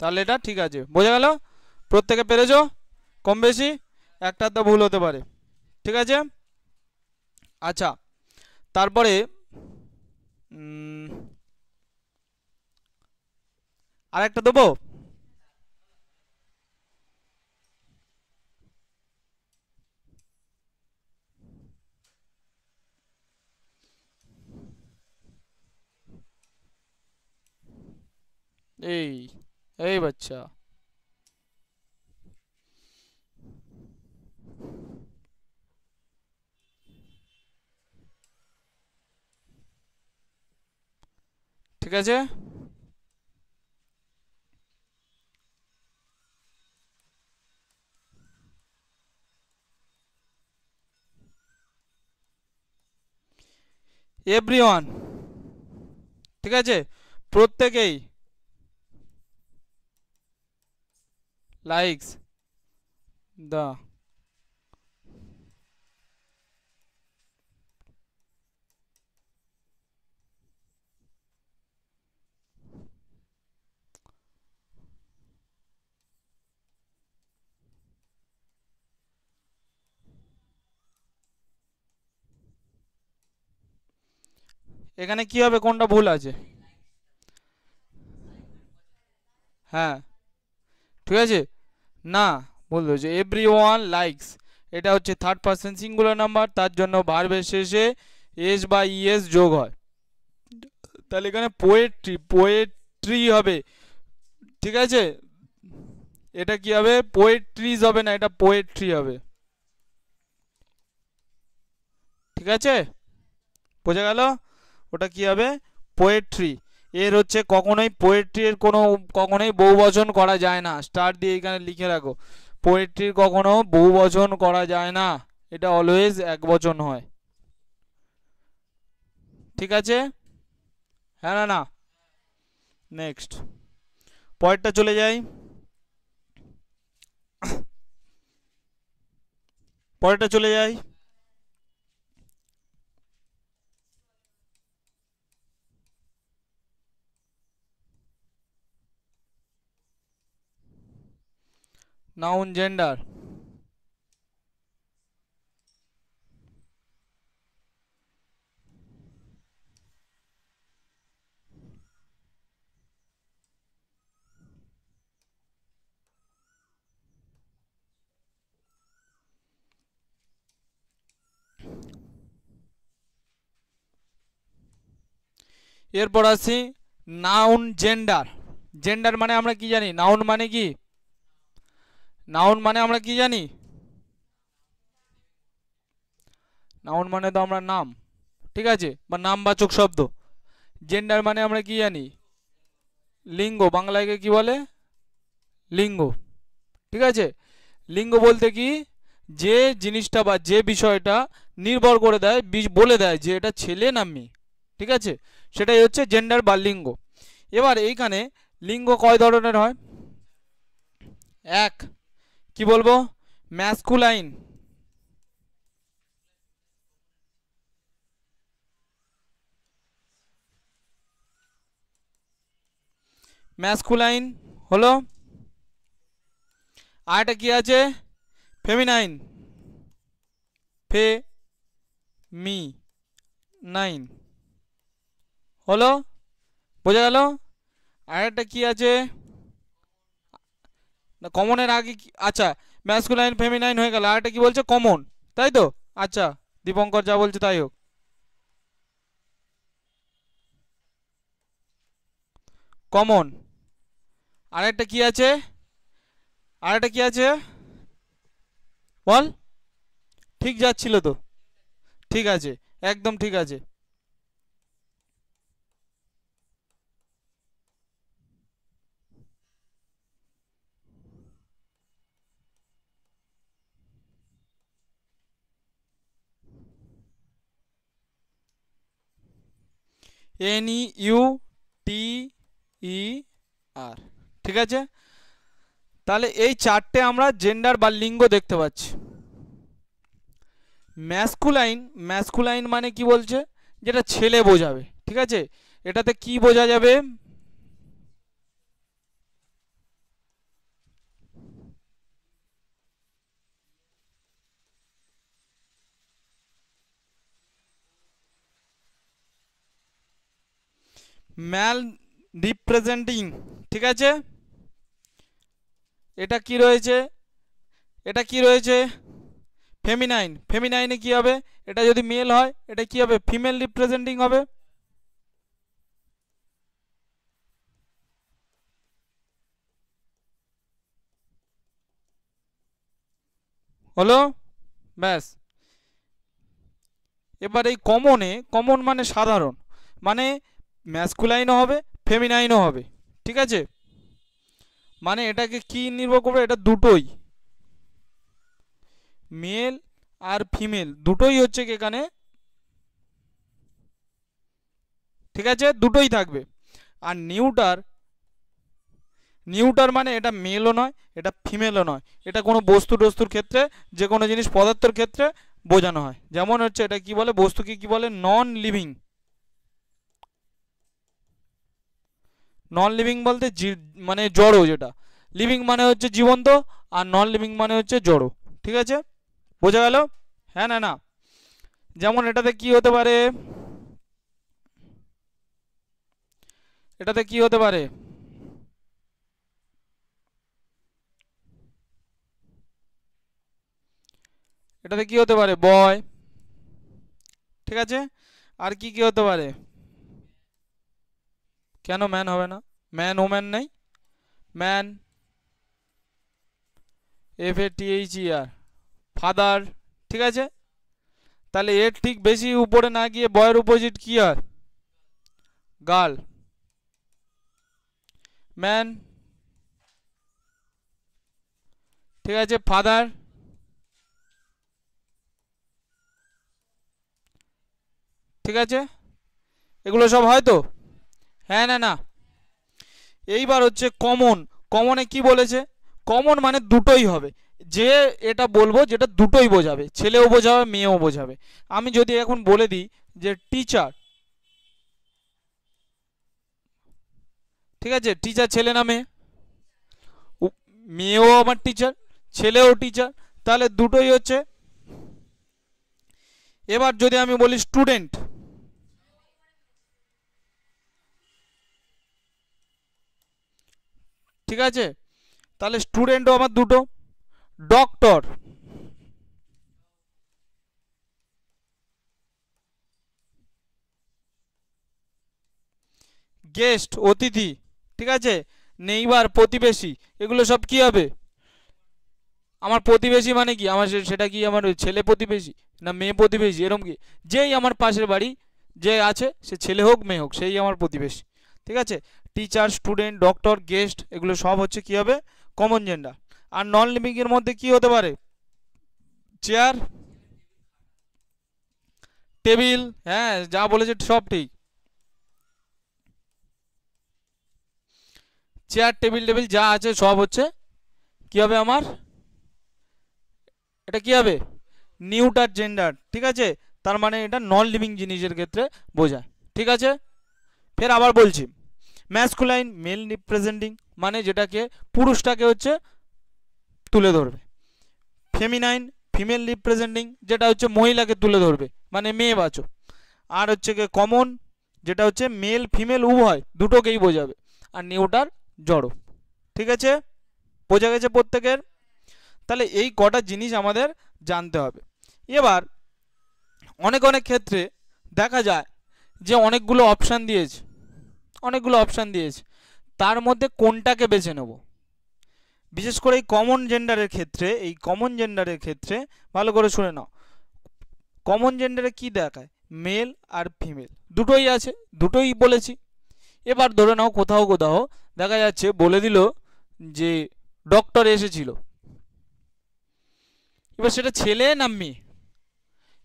তাহলে এটা ঠিক আছে, বোঝা গেল, প্রত্যেকে পেরেছো কম বেশি, একটা তো ভুল হতে পারে, ঠিক আছে। আচ্ছা তারপরে আরেকটা দেবো, এই এই বাচ্চা, ঠিক আছে, এভরিওয়ান, ঠিক আছে, প্রত্যেকেই লাইকস দা, এখানে কি হবে, কোনটা ভুল আছে, হ্যাঁ ঠিক আছে, না ভুল হয়েছে, এভরি ওয়ান লাইকস, এটা হচ্ছে থার্ড পারসন সিঙ্গুলার নাম্বার, তার জন্য ভার্বের শেষে এস বা ইএস যোগ হয়, তাহলে এখানে পোয়েট্রি, পোয়েট্রি হবে, ঠিক আছে, এটা কি হবে, পোয়েট্রিজ হবে না, এটা পোয়েট্রি হবে, ঠিক আছে, বোঝা গেল, ওটা কি হবে, পোয়েট্রি, এর হচ্ছে কখনোই পোয়েট্রি এর কোনো কখনোই বহুবচন করা যায় না, স্টার দিয়ে এখানে লিখে রাখো, পোয়েট্রির কখনো বহুবচন করা যায় না, এটা অলওয়েজ একবচন হয়, ঠিক আছে, হ্যাঁ না না। নেক্সট পরেরটা চলে যাই, পরেরটা চলে যাই, নাউন জেন্ডার, এরপর আসি নাউন জেন্ডার, জেন্ডার মানে আমরা কি জানি, নাউন মানে কি, নাউন মানে আমরা কি জানি, নাউন মানে তো আমরা নাম, ঠিক আছে, বা নামবাচক শব্দ, জেন্ডার মানে আমরা কি জানি, লিঙ্গ, বাংলায় কি বলে, লিঙ্গ, ঠিক আছে, লিঙ্গ বলতে কি, যে জিনিসটা বা যে বিষয়টা নির্ভর করে দেয়, বলে দেয় যে এটা ছেলে না মেয়ে, ঠিক আছে, সেটাই হচ্ছে জেন্ডার বা লিঙ্গ। এবার এইখানে লিঙ্গ কয় ধরনের হয়, এক, কি বলবো, ম্যাসকুলাইন, ম্যাসকুলাইন হলো, আর এটা কি আছে ফেমিনাইন, নাইন হলো, বোঝা গেল। আর একটা কি আছে না কমনের আগে আচ্ছা ম্যাসকুলাইন ফেমিনাইন হয়ে গেল, আর একটা কি বলছে কমন, তাই তো। আচ্ছা দীপঙ্কর যা বলছে তাই হোক। কমন আর একটা কি আছে, আর একটা কি আছে বল, ঠিক যাচ্ছিল তো, ঠিক আছে একদম ঠিক আছে। NEUTER, ঠিক আছে। তাহলে এই চারটে আমরা জেন্ডার বা লিঙ্গ দেখতে পাচ্ছি। ম্যাসকুলাইন, ম্যাসকুলাইন মানে কি বলছে, যেটা ছেলে বোঝাবে, ঠিক আছে। এটাতে কি বোঝা যাবে, ম্যাল রিপ্রেজেন্টিং, ঠিক আছে। এটা কি রয়েছে, এটা কি রয়েছে ফেমিনাইন, ফেমিনাইনে কি হবে, এটা যদি মেল হয় এটা কি হবে ফিমেল রিপ্রেজেন্টিং হবে, হলো ব্যাস। এবার এই কমনে, কমন মানে সাধারণ, মানে ম্যাসকুলাইনও হবে ফেমিনাইনও হবে, ঠিক আছে। মানে এটাকে কি নির্ভর করবে, এটা দুটোই মেল আর ফিমেল দুটোই হচ্ছে কি এখানে, ঠিক আছে দুটোই থাকবে। আর নিউটার, নিউটার মানে এটা মেলও নয় এটা ফিমেলও নয়, এটা কোনো বস্তু টস্তুর ক্ষেত্রে যে কোনো জিনিস পদার্থের ক্ষেত্রে বোঝানো হয়। যেমন হচ্ছে এটা কি বলে, বস্তুকে কি বলে নন লিভিং, নন লিভিং বলতে মানে জড়ো, যেটা লিভিং মানে হচ্ছে জীবন্ত আর নন লিভিং মানে হচ্ছে জড়ো, ঠিক আছে বোঝা গেল। হ্যাঁ না না, যেমন এটাতে কি হতে পারে, এটাতে কি হতে পারে, এটাতে কি হতে পারে বয়, ঠিক আছে। আর কি কি হতে পারে, কেন ম্যান হবে না, ম্যান ওম্যান নেই, ম্যান FATHER ফাদার, ঠিক আছে। তাহলে এর ঠিক বেশি উপরে না গিয়ে বয়ের অপোজিট কি হয় গার্ল, ম্যান, ঠিক আছে ফাদার, ঠিক আছে এগুলো সব হয় তো। হ্যাঁ না না, এইবার হচ্ছে কমন, কমনে কি বলেছে, কমন মানে দুটোই হবে, যে এটা বলবো যেটা দুটোই বোঝাবে, ছেলেও বোঝাবে মেয়েও বোঝাবে। আমি যদি এখন বলে দিই যে টিচার, ঠিক আছে টিচার ছেলে না মেয়ে, মেয়েও আমার টিচার ছেলেও টিচার, তাহলে দুটোই হচ্ছে। এবার যদি আমি বলি স্টুডেন্ট, ঠিক আছে তাহলে স্টুডেন্টও আমার দুটো, ডক্টর, গেস্ট অতিথি, ঠিক আছে নেইবার প্রতিবেশী, এগুলো সব কি হবে আমার প্রতিবেশী, মানে কি আমার সেটা কি আমার ছেলে প্রতিবেশী না মেয়ে প্রতিবেশী, এরকম কি যেই আমার পাশের বাড়ি যে আছে সে ছেলে হোক মেয়ে হোক সেই আমার প্রতিবেশী, ঠিক আছে। টিচার স্টুডেন্ট ডক্টর গেস্ট এগুলো সব হচ্ছে কি হবে কমন জেন্ডার। আর নন লিভিং এর মধ্যে কি হতে পারে, চেয়ার টেবিল, হ্যাঁ যা বলেছে সব ঠিক, চেয়ার টেবিল টেবিল যা আছে সব হচ্ছে কি হবে আমার, এটা কি হবে নিউটার জেন্ডার, ঠিক আছে। তার মানে এটা নন লিভিং জিনিসের ক্ষেত্রে বোঝায়, ঠিক আছে। ফের আবার বলছি ম্যাসকুলাইন মেল রিপ্রেজেন্টিং, মানে যেটাকে পুরুষটাকে হচ্ছে তুলে ধরবে। ফেমিনাইন ফিমেল রিপ্রেজেন্টিং, যেটা হচ্ছে মহিলাকে তুলে ধরবে, মানে মেয়েবাচক। আর হচ্ছে গিয়ে কমন, যেটা হচ্ছে মেল ফিমেল উভয় দুটোকেই বোঝাবে। আর নিউটার জড়ো। ঠিক আছে, বোঝা গেছে প্রত্যেকের? তাহলে এই কটা জিনিস আমাদের জানতে হবে। এবার অনেক অনেক ক্ষেত্রে দেখা যায় যে অনেকগুলো অপশান দিয়েছে, তার মধ্যে কোনটাকে বেছে নেব। বিশেষ করে এই কমন জেন্ডারের ক্ষেত্রে ভালো করে শুনে নাও। কমন জেন্ডারে কি দেখায়, মেল আর ফিমেল দুটোই আছে, দুটোই বলেছি। এবার ধরে নাও কোথাও কোথাও দেখা যাচ্ছে বলে দিল যে ডক্টর এসেছিল, এবার সেটা ছেলে না মেয়ে,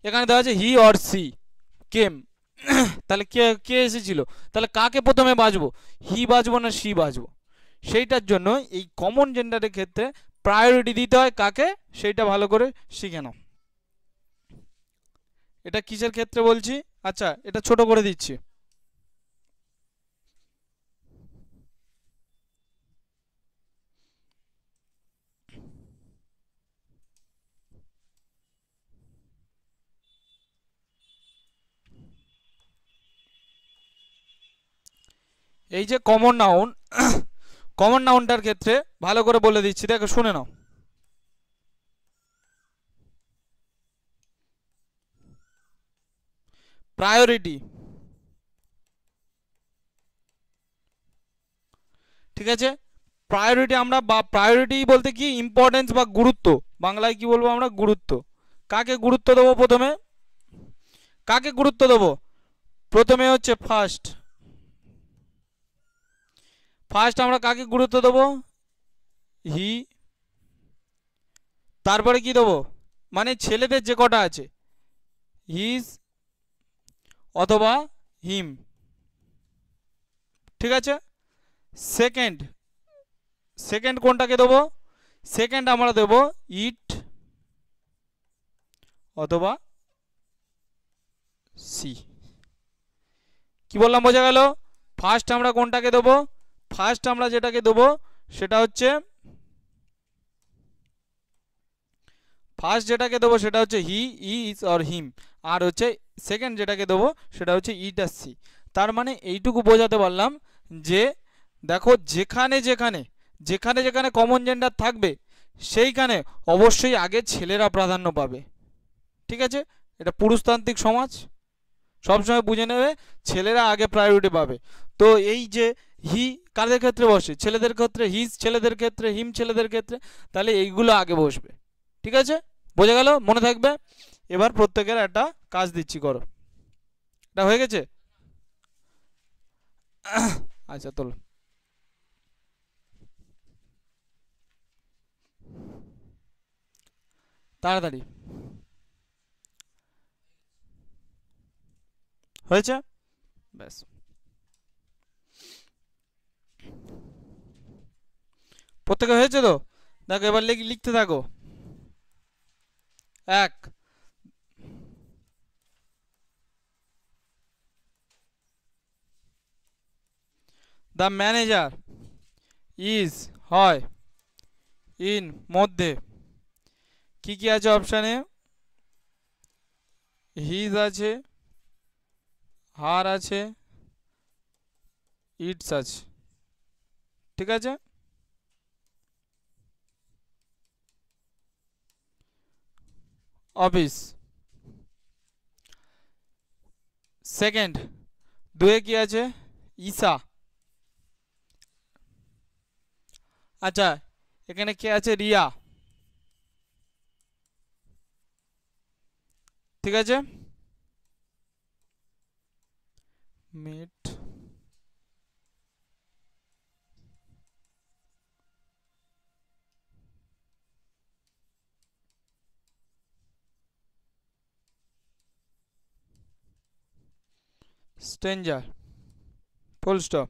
এখানে দেওয়া আছে হি অর সি কেম, তাহলে কে কে এসেছিল, তাহলে কাকে প্রথমে বাঁচবো, হি বাঁচবো না সি বাঁচবো? সেইটার জন্য এই কমন জেন্ডারের ক্ষেত্রে প্রায়োরিটি দিতে হয় কাকে, সেইটা ভালো করে শিখে নাও। এটা কিসের ক্ষেত্রে বলছি, আচ্ছা এটা ছোট করে দিচ্ছি। এই যে কমন নাউন, কমন নাউনটার ক্ষেত্রে ভালো করে বলে দিচ্ছি, দেখো শুনে নাও। প্রায়োরিটি, ঠিক আছে, প্রায়োরিটি আমরা বা প্রায়োরিটি বলতে কি ইম্পর্টেন্স বা গুরুত্ব, বাংলায় কি বলবো আমরা, গুরুত্ব। কাকে গুরুত্ব দেবো প্রথমে, কাকে গুরুত্ব দেবো প্রথমে হচ্ছে ফার্স্ট, আমরা কাকে গুরুত্ব দেবো, হি। তারপরে কি দেবো, মানে ছেলেদের যে কটা আছে হিজ অথবা হিম, ঠিক আছে। সেকেন্ড, কোনটাকে দেবো, সেকেন্ড আমরা দেবো ইট অথবা সি। কি বললাম বোঝা গেল? ফার্স্ট আমরা কোনটাকে দেবো, ফার্স্ট আমরা যেটাকে দেবো সেটা হচ্ছে হি ইজ অর হিম, আর হচ্ছে সেকেন্ড যেটাকে দেবো সেটা হচ্ছে ইট আর সি। তার মানে এইটুকু বোঝাতে পারলাম যে দেখো যেখানে যেখানে যেখানে যেখানে কমন জেন্ডার থাকবে সেইখানে অবশ্যই আগে ছেলেরা প্রাধান্য পাবে, ঠিক আছে। এটা পুরুষতান্ত্রিক সমাজ, সবসময় বুঝে নেবে ছেলেরা আগে প্রায়োরিটি পাবে। তো এই যে হি কাদের ক্ষেত্রে বসে, ছেলেদের ক্ষেত্রে হিজ, ছেলেদের ক্ষেত্রে হিম, ছেলেদের ক্ষেত্রে, তাহলে এইগুলো আগে বসবে, ঠিক আছে, বোঝা গেল, মনে থাকবে। এবার প্রত্যেকের একটা কাজ দিচ্ছি, করো। এটা হয়ে গেছে? আচ্ছা তোল, তাড়াতাড়ি হয়েছে, ব্যাস। প্রত্যেকে হয়েছে তো? দেখো এবার লিখতে থাকো। এক, দ্য ম্যানেজার ইজ হয় ইন মধ্যে কি কি আছে অপশানে, হিজ আছে, হার আছে, ইটস আছে, ঠিক আছে। অফিস। সেকেন্ড, দুয়ে কি আছে, ঈশা। আচ্ছা এখানে কে আছে, রিয়া, ঠিক আছে। Meet, stranger, full stop.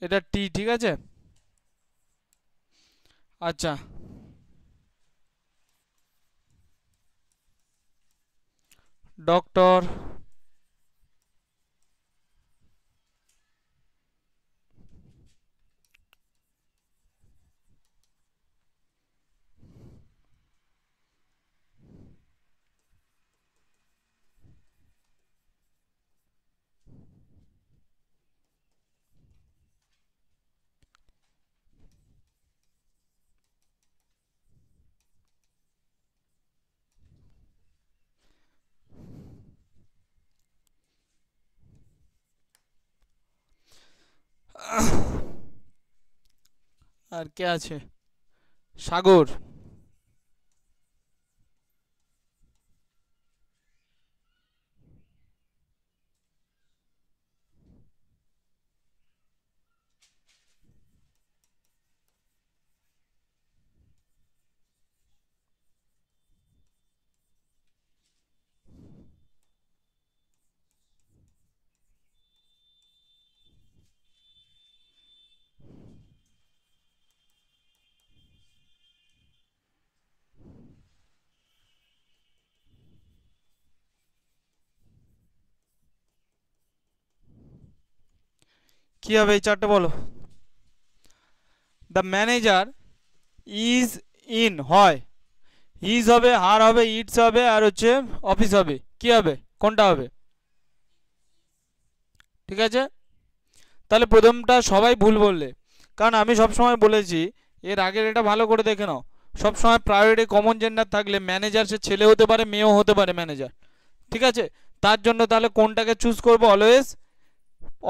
এটা টি, ঠিক আছে। আচ্ছা, ডক্টর আর কে আছে, সাগর। কি হবে এই চারটে বলো। দ্য ম্যানেজার ইজ ইন হয়, হিজ হবে, হার হবে, ইটস হবে, আর হচ্ছে অফিস হবে। কি হবে, কোনটা হবে? ঠিক আছে, তাহলে প্রথমটা সবাই ভুল বললে, কারণ আমি সবসময় বলেছি, এর আগের এটা ভালো করে দেখে নাও, সবসময় প্রায়োরিটি কমন জেন্ডার থাকলে ম্যানেজার সে ছেলে হতে পারে, মেয়েও হতে পারে ম্যানেজার। ঠিক আছে, তার জন্য তাহলে কোনটাকে চুজ করবো? অলওয়েজ,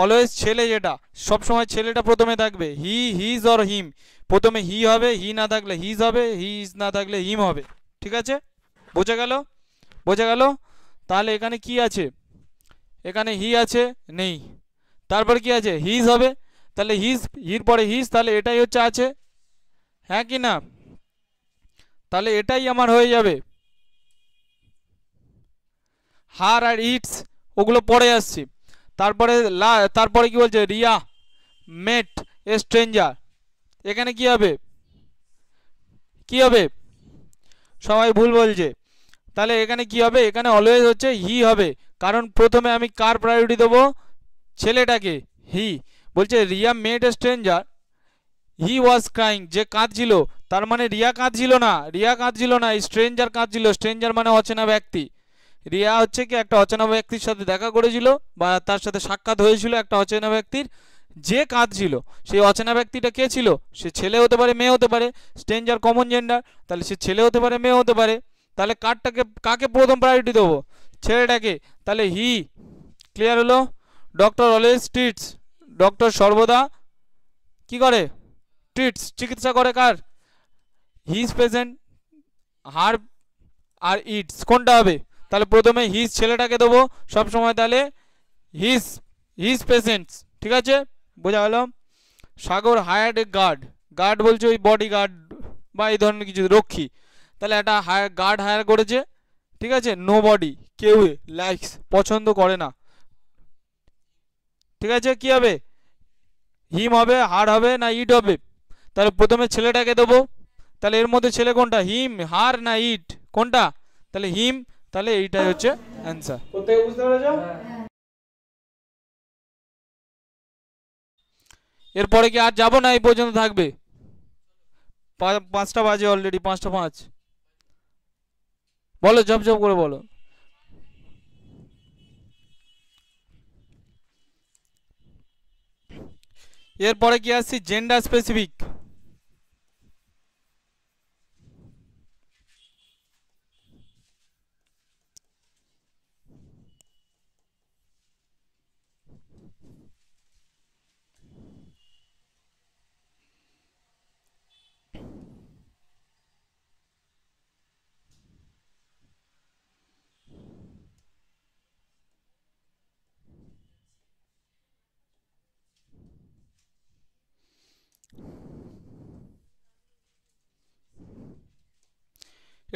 অলওয়েজ ছেলে, যেটা সবসময় ছেলেটা প্রথমে থাকবে, হি, হিজ অর হিম। প্রথমে হি হবে, হি না থাকলে হিজ হবে, হিজ না থাকলে হিম হবে। ঠিক আছে, বোঝা গেল? বোঝা গেল? তাহলে এখানে কি আছে? এখানে হি আছে, নেই। তারপরে কি আছে? হিজ হবে, তাহলে হিজ, হির পরে হিজ, তাহলে এটাই হচ্ছে আছে, হ্যাঁ কি না? তাহলে এটাই আমার হয়ে যাবে। হার আর ইটস ওগুলো পরে আসছে। তারপরে তারপরে কি বলছে? রিয়া মেট এ স্ট্রেঞ্জার। এখানে কি হবে? কি হবে? সবাই ভুল বলছে। তাহলে এখানে কি হবে? এখানে অলওয়েজ হচ্ছে হি হবে, কারণ প্রথমে আমি কার প্রায়োরিটি দেবো? ছেলেটাকে, হি। বলছে রিয়া মেট a stranger, he was crying, যে কাঁদছিল, তার মানে রিয়া কাঁদছিল না, রিয়া কাঁদছিল না, স্ট্রেঞ্জার কাঁদছিল। স্ট্রেঞ্জার মানে অচেনা ব্যক্তি। রিয়া হচ্ছে কি একটা অচেনা ব্যক্তির সাথে দেখা করেছিল, বা তার সাথে সাক্ষাৎ হয়েছিল একটা অচেনা ব্যক্তির, যে কাঁদছিল। সেই অচেনা ব্যক্তিটা কে ছিল? সে ছেলে হতে পারে, মেয়ে হতে পারে। স্ট্রেঞ্জার কমন জেন্ডার, তাহলে সে ছেলে হতে পারে, মেয়ে হতে পারে। তাহলে কারটাকে, কাকে প্রথম প্রায়োরিটি দেবো? ছেলেটাকে। তাহলে হি, ক্লিয়ার হলো? ডক্টর অলওয়েজ ট্রিটস, ডক্টর সর্বদা কি করে? ট্রিটস, চিকিৎসা করে কার? His patient, her or its, কোনটা হবে? তাহলে প্রথমে হিজ ছেলেটাকে দেবো সব সময়, তাহলে হিজ, হিজ পেশেন্টস। ঠিক আছে, বোঝা গেল? সাগর হায়ার্ড এ গার্ড, গার্ড বলছে ওই বডি গার্ড বা এই ধরনের কিছু রক্ষী। তাহলে একটা গার্ড হায়ার করেছে। ঠিক আছে, নো বডি, কেউ লাইকস, পছন্দ করে না। ঠিক আছে, কি হবে? হিম হবে, হার হবে, না ইট হবে? তাহলে প্রথমে ছেলেটাকে দেবো। তাহলে এর মধ্যে ছেলে কোনটা? হিম, হার না ইট, কোনটা? তাহলে হিম। তাহলে এইটাই হচ্ছে অ্যান্সার। প্রত্যেকে বুঝতে পেরেছো? এরপরে কি আর যাবো না এই পর্যন্ত থাকবে? 5টা বাজে অলরেডি, 5টা 5। বলো, জব জব করে বলো। এরপরে কি আসছি? Gender specific.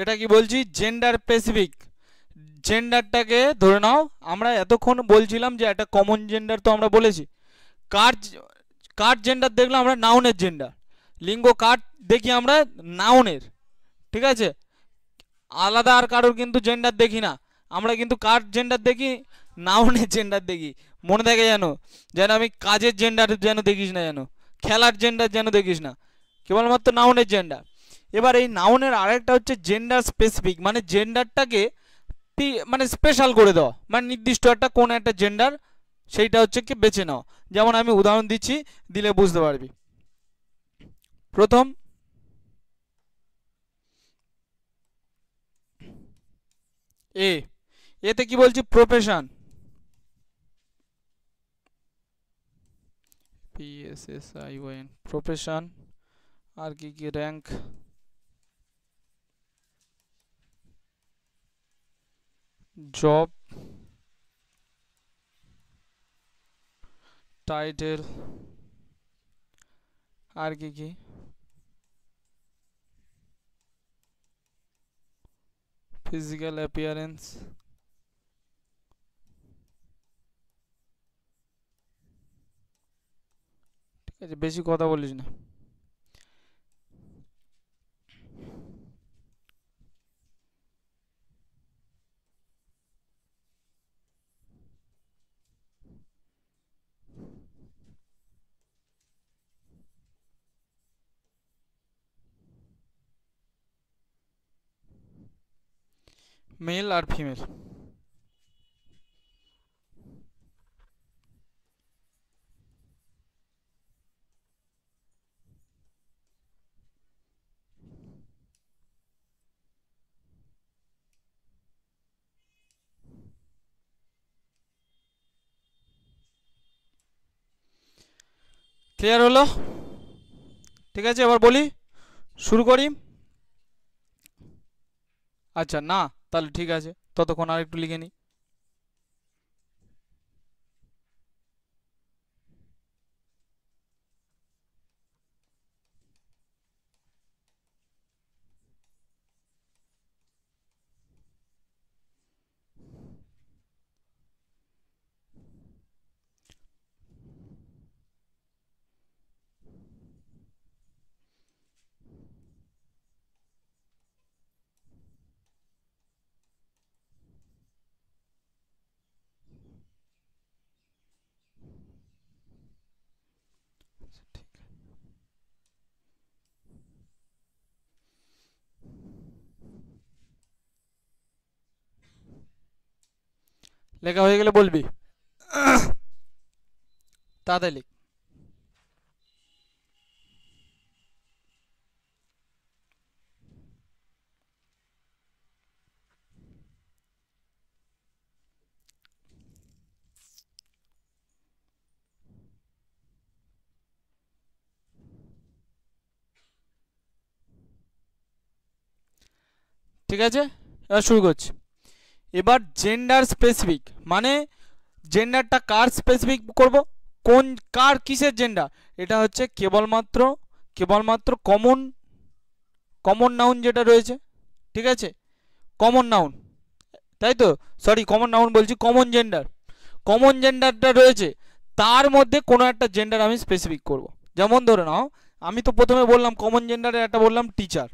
এটা কি বলছি? Gender specific. জেন্ডারটাকে ধরে নাও, আমরা এতক্ষণ বলছিলাম যে একটা কমন জেন্ডার, তো আমরা বলেছি কার, কার জেন্ডার দেখলাম আমরা নাউনের জেন্ডার, লিঙ্গ কার দেখি আমরা নাউনের, ঠিক আছে, আলাদা আর কারোর কিন্তু জেন্ডার দেখি না আমরা, কিন্তু কার জেন্ডার দেখি, নাউনের জেন্ডার দেখি। মনে থাকে যেন, যেন আমি কাজের জেন্ডার যেন দেখিস না, যেন খেলার জেন্ডার যেন দেখিস না, কেবলমাত্র নাউনের জেন্ডার। এবার এই নাউনের আরেকটা হচ্ছে জেন্ডার স্পেসিফিক, মানে জেন্ডারটাকে মানে স্পেশাল করে দেওয়া, মানে নির্দিষ্ট একটা কোন একটা জেন্ডার সেইটা হচ্ছে কি বেছে নাও। যেমন আমি উদাহরণ দিচ্ছি, দিলে বুঝতে পারবি। প্রথম এতে কি বলছি, প্রফেশন, PSSION প্রফেশন, আর কি কি র্যাঙ্ক, জব, টাইটেল, আর কি কি, ফিজিক্যাল অ্যাপিয়ারেন্স, ঠিক আছে, বেশি কথা বলিস না। মেল আর ফিমেল, ক্লিয়ার হলো? ঠিক আছে, এবার বলি, শুরু করি। আচ্ছা না, তাহলে ঠিক আছে, ততক্ষণ আর একটু লিখে নিই। লেখা হয়ে গেলে বলবি, তাড়াতাড়ি লিখ। ঠিক আছে, এবার শুরু করছি। এবার জেন্ডার স্পেসিফিক, মানে জেন্ডারটা কার স্পেসিফিক করব, কোন কার কিসের জেন্ডার, এটা হচ্ছে কেবলমাত্র কেবলমাত্র কমন কমন নাউন যেটা রয়েছে, ঠিক আছে, কমন নাউন, তাই তো, সরি কমন নাউন বলছি, কমন জেন্ডার, কমন জেন্ডারটা রয়েছে তার মধ্যে কোনো একটা জেন্ডার আমি স্পেসিফিক করব। যেমন ধরে নাও, আমি তো প্রথমে বললাম কমন জেন্ডারে একটা বললাম টিচার,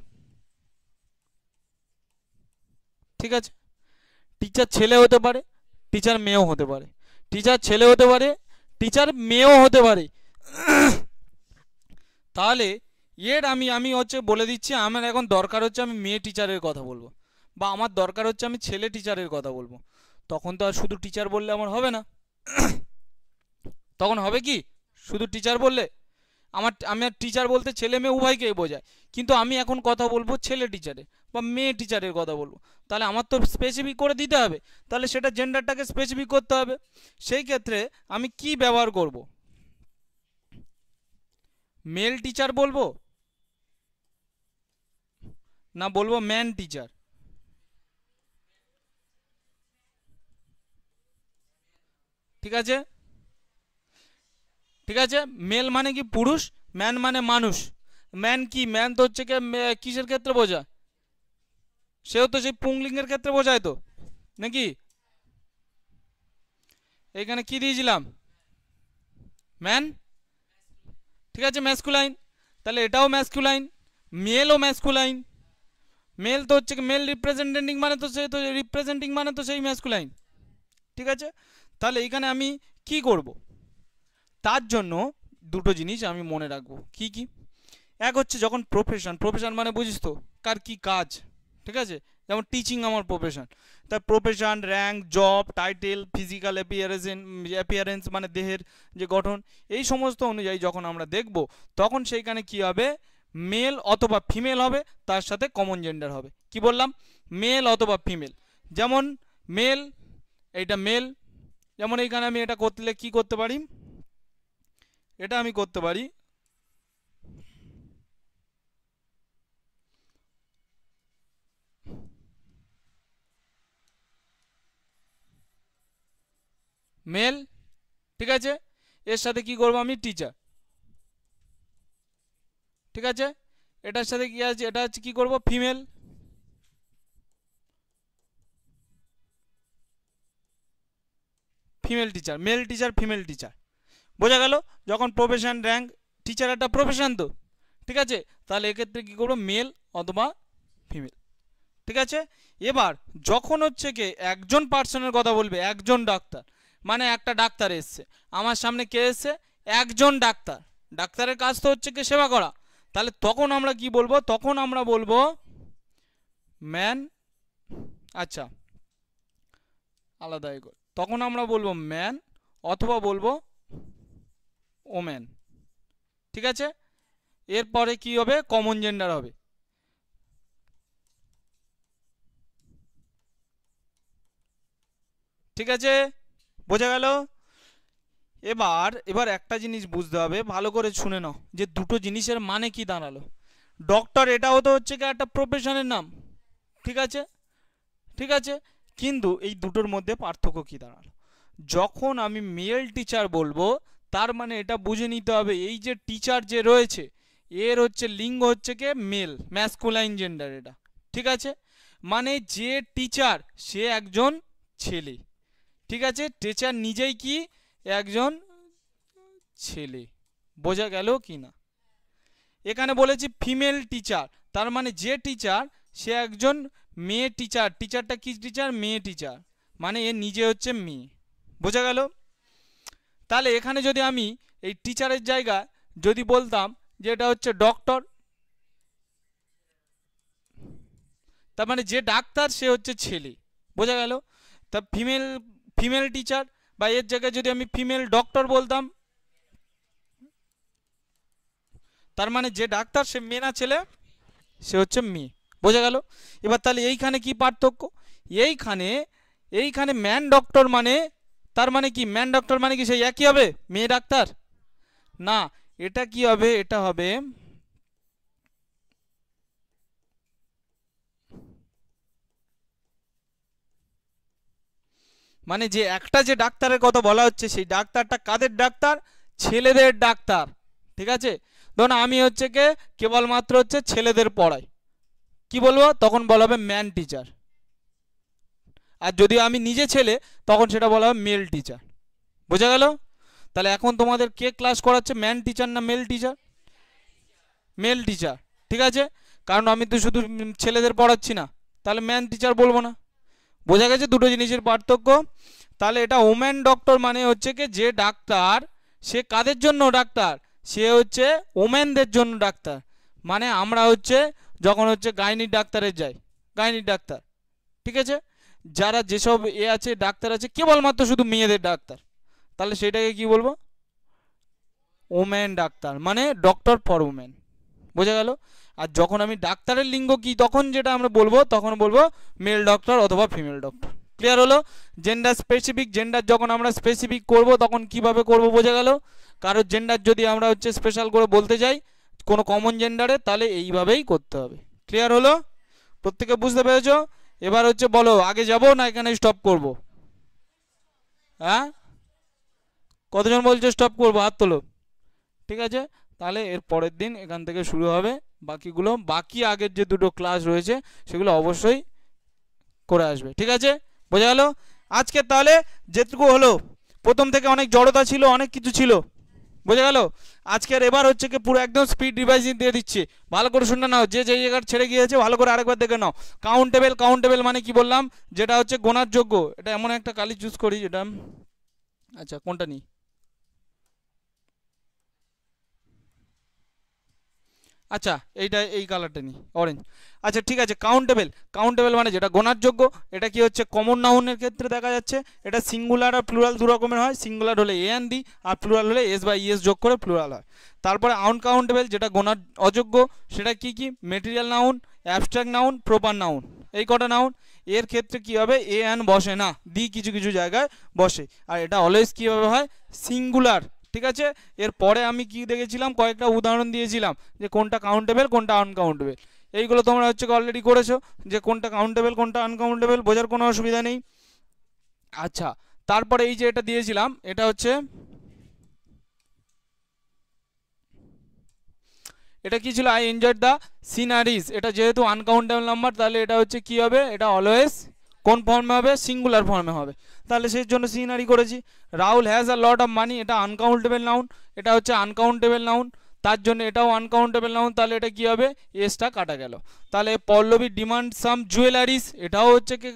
ঠিক আছে, টিচার ছেলে হতে পারে, টিচার মেয়েও হতে পারে, টিচার ছেলে হতে পারে, টিচার মেয়েও হতে পারে। তাহলে এর আমি আমি হচ্ছে বলে দিচ্ছি, আমার এখন দরকার হচ্ছে আমি মেয়ে টিচারের কথা বলবো, বা আমার দরকার হচ্ছে আমি ছেলে টিচারের কথা বলবো, তখন তো আর শুধু টিচার বললে আমার হবে না। তখন হবে কি, শুধু টিচার বললে আমি আর টিচার বলতে ছেলে মেয়ে উভয়কেই বোঝায়, কিন্তু আমি এখন কথা বলবো ছেলে টিচারের বা মেয়ে টিচারের কথা বলবো, তাহলে আমার তো স্পেসিফিক করে দিতে হবে, তাহলে সেটা জেন্ডারটাকে স্পেসিফিক করতে হবে। সেই ক্ষেত্রে আমি কি ব্যবহার করব, মেল টিচার বলবো না বলবো ম্যান টিচার, ঠিক আছে, ঠিক আছে, মেল মানে কি পুরুষ, ম্যান মানে মানুষ, ম্যান কি, ম্যান তো হচ্ছে কিসের ক্ষেত্রে বোঝায়, সেও তো সেই পুংলিঙ্গের ক্ষেত্রে বোঝায় তো, নাকি, এখানে কি দিয়েছিলাম, ম্যান, ঠিক আছে, ম্যাসকুলাইন, তাহলে এটাও ম্যাসকুলাইন, মেলও ম্যাসকুলাইন, মেল তো হচ্ছে মেল রিপ্রেজেন্টেটিং মানে তো সেই তো রিপ্রেজেন্টিং মানে তো সেই ম্যাসকুলাইন। ঠিক আছে, তাহলে এখানে আমি কি করব, তার জন্য দুটো জিনিস আমি মনে রাখবো। কি কি? এক হচ্ছে যখন প্রফেশন, প্রফেশন মানে বুঝিস তো কার কি কাজ। ঠিক আছে, যেমন টিচিং আমার প্রফেশন, তার profession, rank, job title, physical appearance মানে দেহের যে গঠন, এই সমস্ত অনুযায়ী যখন আমরা দেখব তখন সেইখানে কি হবে, মেল অথবা ফিমেল হবে, তার সাথে কমন জেন্ডার হবে। কি বললাম, মেল অথবা ফিমেল। যেমন মেল, এইটা মেল, যেমন এইখানে আমি এটা করতে কি করতে পারি, এটা আমি করতে পারি মেল। ঠিক আছে, এর সাথে কি করব আমি, টিচার। ঠিক আছে, এটার সাথে কি আছে, এটা হচ্ছে কি করব, female. Female teacher, mail teacher, female teacher. বোঝা গেল? যখন প্রফেশন, র্যাঙ্ক, টিচার একটা প্রফেশন তো। ঠিক আছে, তাহলে এক্ষেত্রে কি করব, মেল অথবা ফিমেল। ঠিক আছে, এবার যখন হচ্ছে কি একজন পার্সনের কথা বলবে, একজন ডাক্তার, মানে একটা ডাক্তার এসছে আমার সামনে, কে এসছে, একজন ডাক্তার, ডাক্তারের কাজ তো হচ্ছে কি সেবা করা, তাহলে তখন আমরা কি বলবো, তখন আমরা বলবো ম্যান, আচ্ছা আলাদা, তখন আমরা বলবো ম্যান অথবা বলবো ওম্যান। ঠিক আছে, এরপরে কি হবে, কমন জেন্ডার হবে। ঠিক আছে, বোঝা গেল? এবার এবার একটা জিনিস বুঝতে হবে, ভালো করে শুনে নাও, যে দুটো জিনিসের মানে কি দাঁড়ালো। ডক্টর এটাও তো হচ্ছে কি একটা প্রফেশনের নাম। ঠিক আছে, ঠিক আছে, কিন্তু এই দুটোর মধ্যে পার্থক্য কি দাঁড়ালো, যখন আমি মেল টিচার বলবো তার মানে এটা বুঝে নিতে হবে এই যে টিচার যে রয়েছে এর হচ্ছে লিঙ্গ হচ্ছে কি মেল, ম্যাসকুলাইন জেন্ডার এটা। ঠিক আছে, মানে যে টিচার সে একজন ছেলে। ঠিক আছে, টিচার নিজেই কি একজন ছেলে। বোঝা গেল কি না? এখানে বলেছি ফিমেল টিচার, তার মানে যে টিচার সে একজন মেয়ে টিচার, টিচারটা কি টিচার, মেয়ে টিচার, মানে এ নিজে হচ্ছে মেয়ে। বোঝা গেল? তাহলে এখানে যদি আমি এই টিচারের জায়গায় যদি বলতাম যে এটা হচ্ছে ডক্টর, তার মানে যে ডাক্তার সে হচ্ছে ছেলে। বোঝা গেল? তা ফিমেল, ফিমেল টিচার বা এর জায়গায় যদি আমি ফিমেল ডক্টর বলতাম, তার মানে যে ডাক্তার সে মেয়ে না ছেলে, সে হচ্ছে মেয়ে। বোঝা গেল? এবার তাহলে এইখানে কি পার্থক্য, এইখানে এইখানে ম্যান ডক্টর মানে, তার মানে কি ম্যান ডক্টর মানে কি সেই একই হবে মেয়ে ডাক্তার? না, এটা কি হবে, এটা হবে মানে যে একটা যে ডাক্তারের কথা বলা হচ্ছে সেই ডাক্তারটা কাদের ডাক্তার, ছেলেদের ডাক্তার। ঠিক আছে, ধরুন আমি হচ্ছে কে কেবলমাত্র হচ্ছে ছেলেদের পড়াই, কি বলবো, তখন বলা হবে ম্যান টিচার। আর যদি আমি নিজে ছেলে তখন সেটা বলা হবে মেল টিচার। বোঝা গেল? তাহলে এখন তোমাদের কে ক্লাস করাচ্ছে, ম্যান টিচার না মেল টিচার? Mail teacher. ঠিক আছে, কারণ আমি তো শুধু ছেলেদের পড়াচ্ছি না, তাহলে ম্যান টিচার বলবো না। বোঝা গেছে দুটো জিনিসের পার্থক্য? তাহলে এটা ওম্যান ডক্টর মানে হচ্ছে কি যে ডাক্তার সে কাদের জন্য ডাক্তার, সে হচ্ছে ওম্যানদের জন্য ডাক্তার। মানে আমরা হচ্ছে যখন হচ্ছে গাইনির ডাক্তারের যাই, গাইনির ডাক্তার। ঠিক আছে, যারা যেসব এ আছে ডাক্তার আছে কেবলমাত্র শুধু মেয়েদের ডাক্তার, তাহলে সেটাকে কি বলবো, ওম্যান ডাক্তার, মানে ডক্টর ফর ওম্যান। বোঝা গেল? আর যখন আমি ডাক্তারের লিঙ্গ কি তখন যেটা আমরা বলবো, তখন বলবো মেল ডক্টর অথবা ফিমেল ডক্টর। ক্লিয়ার হলো? জেন্ডার স্পেসিফিক, জেন্ডার যখন আমরা স্পেসিফিক করব তখন কিভাবে করব, বোঝা গেল? কারোর জেন্ডার যদি আমরা হচ্ছে স্পেশাল করে বলতে যাই কোনো কমন জেন্ডারে, তাহলে এইভাবেই করতে হবে। ক্লিয়ার হলো? প্রত্যেকে বুঝতে পেরেছো? এবার হচ্ছে বলো আগে যাব না এখানে স্টপ করব? হ্যাঁ, কতজন বলছো স্টপ করবো, হাত তোলো। ঠিক আছে, তাহলে এর পরের দিন এখান থেকে শুরু হবে বাকিগুলো, বাকি আগের যে দুটো ক্লাস রয়েছে সেগুলো অবশ্যই করে আসবে। ঠিক আছে, বোঝা গেল? আজকে তাহলে যেটুকু হলো, প্রথম থেকে অনেক জড়তা ছিল, অনেক কিছু ছিল, বোঝা গেল? আজকের এবার হচ্ছে কি পুরো একদম স্পিড রিভাইজিং দিয়ে দিচ্ছি, ভালো করে শুনে নাও, যে যে জায়গা ছেড়ে গিয়েছে ভালো করে আরেকবার দেখে নাও। কাউন্টেবল, কাউন্টেবল মানে কি বললাম, যেটা হচ্ছে গোনার যোগ্য। এটা এমন একটা কালি চুজ করি যেটা, আচ্ছা কোনটা নিই, আচ্ছা এইটা, এই কালারটা নিই, অরেঞ্জ। আচ্ছা ঠিক আছে, কাউন্টেবল, কাউন্টেবল মানে যেটা গোনার যোগ্য। এটা কি হচ্ছে কমন নাউনের ক্ষেত্রে দেখা যাচ্ছে, এটা সিঙ্গুলার আর প্লুরাল দু রকমের হয়। সিঙ্গুলার হলে এ এন দি, আর প্লুরাল হলে এস বা ইএস যোগ করে প্লুরাল হয়। তারপরে আনকাউন্টেবল যেটা গোনার অযোগ্য, সেটা কি কি, material noun, abstract noun, proper noun, এই কটা নাউন। এর ক্ষেত্রে কি হবে, এ এন বসে না, দি কিছু কিছু জায়গায় বসে। আর এটা অলওয়েজ কীভাবে হয়, সিঙ্গুলার। ঠিক আছে, এরপরে আমি কি দেখেছিলাম, কয়েকটা উদাহরণ দিয়েছিলাম যে কোনটা কাউন্টেবল কোনটা আনকাউন্টেবল। এইগুলো তোমরা হচ্ছে অলরেডি করেছো, যে কোনটা কাউন্টেবল কোনটা আনকাউন্টেবল, বোঝার কোনো অসুবিধা নেই। আচ্ছা, তারপরে এই যে এটা দিয়েছিলাম, এটা হচ্ছে, এটা কি ছিল, আই এনজয়েড দ্য সিনারিজ। এটা যেহেতু আনকাউন্টেবল নাম্বার, তাহলে এটা হচ্ছে কি হবে, এটা অলওয়েজ কোন ফর্মে হবে, সিঙ্গুলার ফর্মে হবে, তাহলে সেই জন্য সিনারি করেছি। Rahul has a lot of money, এটা আনকাউন্টেবল নাউন, এটা হচ্ছে আনকাউন্টেবল নাউন, তার জন্য এটাও আনকাউন্টেবল নাউন, তাহলে এটা কি হবে, এসটা কাটা গেল। তাহলে পল্লবী ডিমান্ড সাম জুয়েলারিজ, এটাও হচ্ছে কি,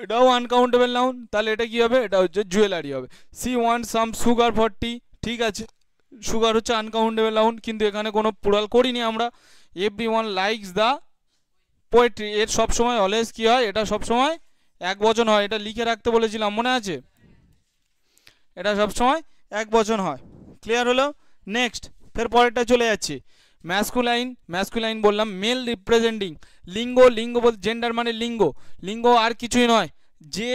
এটাও আনকাউন্টেবল নাউন, তাহলে এটা কি হবে, এটা হচ্ছে জুয়েলারি হবে। She want some sugar for tea, ঠিক আছে, সুগার হচ্ছে আনকাউন্টেবল নাউন, কিন্তু এখানে কোনো প্লুরাল করিনি আমরা। এভরিওয়ান লাইকস দ্য পোয়েট্রি, এর সবসময় অলওয়েজ কি হয়, এটা সবসময় এক বচন হয়, এটা লিখে রাখতে বলেছিলাম মনে আছে, এটা সবসময় এক বচন হয়। ক্লিয়ার হলো? নেক্সট, ফের পরেরটা চলে যাচ্ছে, ম্যাসকুলাইন। ম্যাসকুলাইন বললাম মেল রিপ্রেজেন্টিং, লিঙ্গ, লিঙ্গ বলতে জেন্ডার মানে লিঙ্গ, লিঙ্গ আর কিছুই নয়, যে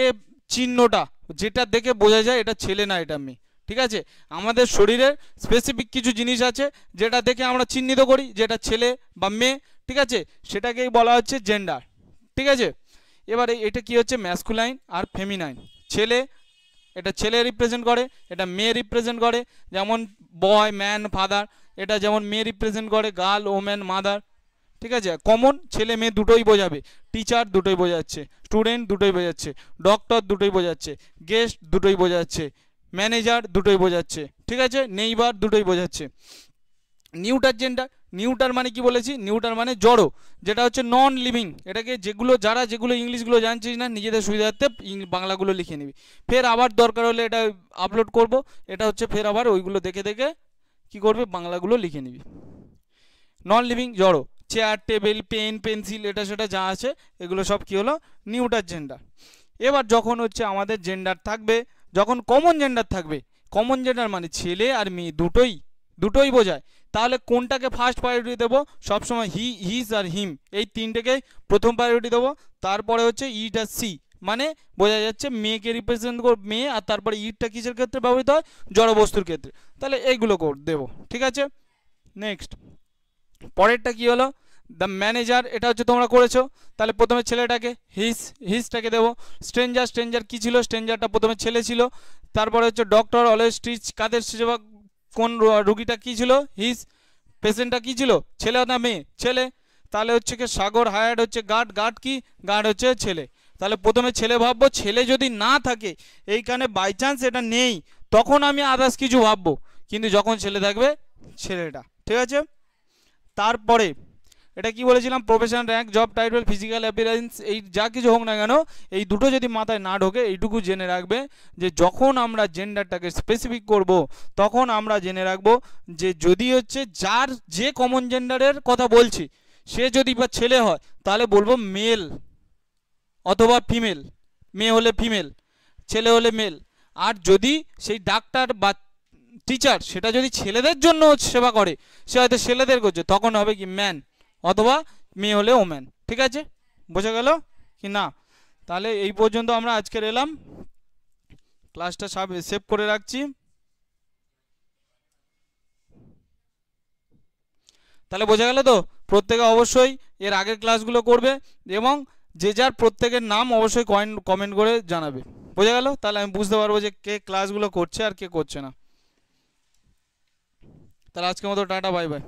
চিহ্নটা যেটা দেখে বোঝা যায় এটা ছেলে না এটা মেয়ে। ঠিক আছে, আমাদের শরীরের স্পেসিফিক কিছু জিনিস আছে যেটা দেখে আমরা চিহ্নিত করি যেটা ছেলে বা মেয়ে। ঠিক আছে, সেটাকেই বলা হচ্ছে জেন্ডার। ঠিক আছে, এবারে এটা কি হচ্ছে, ম্যাসকুলাইন আর ফেমিনাইন। ছেলে, এটা ছেলে রিপ্রেজেন্ট করে, এটা মেয়ে রিপ্রেজেন্ট করে, যেমন বয় ম্যান ফাদার, এটা যেমন মেয়ে রিপ্রেজেন্ট করে গার্ল ওম্যান মাদার। ঠিক আছে, কমন ছেলে মেয়ে দুটোই বোঝাবে, টিচার দুটোই বোঝাচ্ছে, স্টুডেন্ট দুটোই বোঝাচ্ছে, ডক্টর দুটোই বোঝাচ্ছে, গেস্ট দুটোই বোঝাচ্ছে, ম্যানেজার দুটোই বোঝাচ্ছে। ঠিক আছে, নেইবার দুটোই বোঝাচ্ছে। নিউটার জেন্ডার, নিউটার মানে কি বলেছি, নিউটার মানে জড়ো, যেটা হচ্ছে নন লিভিং। এটাকে যেগুলো যারা যেগুলো ইংলিশগুলো জানছিস না, নিজেদের সুবিধার্থে বাংলাগুলো লিখে নিবি, ফের আবার দরকার হলে এটা আপলোড করব, এটা হচ্ছে ফের আবার ওইগুলো দেখে দেখে কি করবে, বাংলাগুলো লিখে নিবি। নন লিভিং জড়ো, চেয়ার টেবিল পেন পেন্সিল এটা সেটা যা আছে এগুলো সব কি হলো, নিউটার জেন্ডার। এবার যখন হচ্ছে আমাদের জেন্ডার থাকবে, যখন কমন জেন্ডার থাকবে, কমন জেন্ডার মানে ছেলে আর মেয়ে দুটোই, দুটোই বোঝায়, তাহলে কোনটাকে ফার্স্ট প্রায়োরিটি দেবো, সবসময় হি হিজ আর হিম এই তিনটেকে প্রথম প্রায়োরিটি দেবো। তারপরে হচ্ছে ইট আর সি, মানে বোঝা যাচ্ছে মেয়েকে রিপ্রেজেন্ট কর মেয়ে, আর তারপরে ইটটা কিসের ক্ষেত্রে ব্যবহৃত হয়, জড় বস্তুর ক্ষেত্রে, তাহলে এইগুলো দেবো। ঠিক আছে, নেক্সট পরেরটা কি হলো, দ্য ম্যানেজার, এটা হচ্ছে তোমরা করেছো, তাহলে প্রথমে ছেলেটাকে হিজটাকে দেবো। স্ট্রেঞ্জার, স্ট্রেঞ্জার কি ছিল, স্ট্রেঞ্জারটা প্রথমে ছেলে ছিল। তারপরে হচ্ছে ডক্টর অলওয়েজ ট্রিচ, কাদের সেবা, কোন রুগীটা কি ছিল, হিজ, পেশেন্টটা কি ছিল, ছেলে না মেয়ে, ছেলে। তাহলে হচ্ছে কি সাগর হায়ার্ড হচ্ছে গার্ড, গার্ড কি, গার্ড হচ্ছে ছেলে। তাহলে প্রথমে ছেলে ভাববো, ছেলে যদি না থাকে এইখানে বাই চান্স এটা নেই, তখন আমি আদার্স কিছু ভাববো, কিন্তু যখন ছেলে থাকবে ছেলেটা। ঠিক আছে, তারপরে এটা কি বলেছিলাম, profession rank job title physical appearance, এই যা কিছু হোক না কেন, এই দুটো যদি মাথায় না ঢোকে, এইটুকু জেনে রাখবে যে যখন আমরা জেন্ডারটাকে স্পেসিফিক করব, তখন আমরা জেনে রাখবো যে যদি হচ্ছে যার যে কমন জেন্ডারের কথা বলছি সে যদি বা ছেলে হয় তাহলে বলবো মেল অথবা ফিমেল, মেয়ে হলে ফিমেল, ছেলে হলে মেল। আর যদি সেই ডাক্তার বা টিচার সেটা যদি ছেলেদের জন্য সেবা করে, সে হয়তো ছেলেদের করছে, তখন হবে কি ম্যান, অথবা মেয়ে হলে ওম্যান। ঠিক আছে, বোঝা গেল কি না? তাহলে এই পর্যন্ত আমরা আজকের এলাম, ক্লাসটা সেভ করে রাখছি। তাহলে বোঝা গেল তো, প্রত্যেকে অবশ্যই এর আগের ক্লাসগুলো করবে এবং যে যার প্রত্যেকের নাম অবশ্যই কমেন্ট করে জানাবে। বোঝা গেল? তাহলে আমি বুঝতে পারবো যে কে ক্লাসগুলো করছে আর কে করছে না। তাহলে আজকের মতো টাটা, বাই বাই।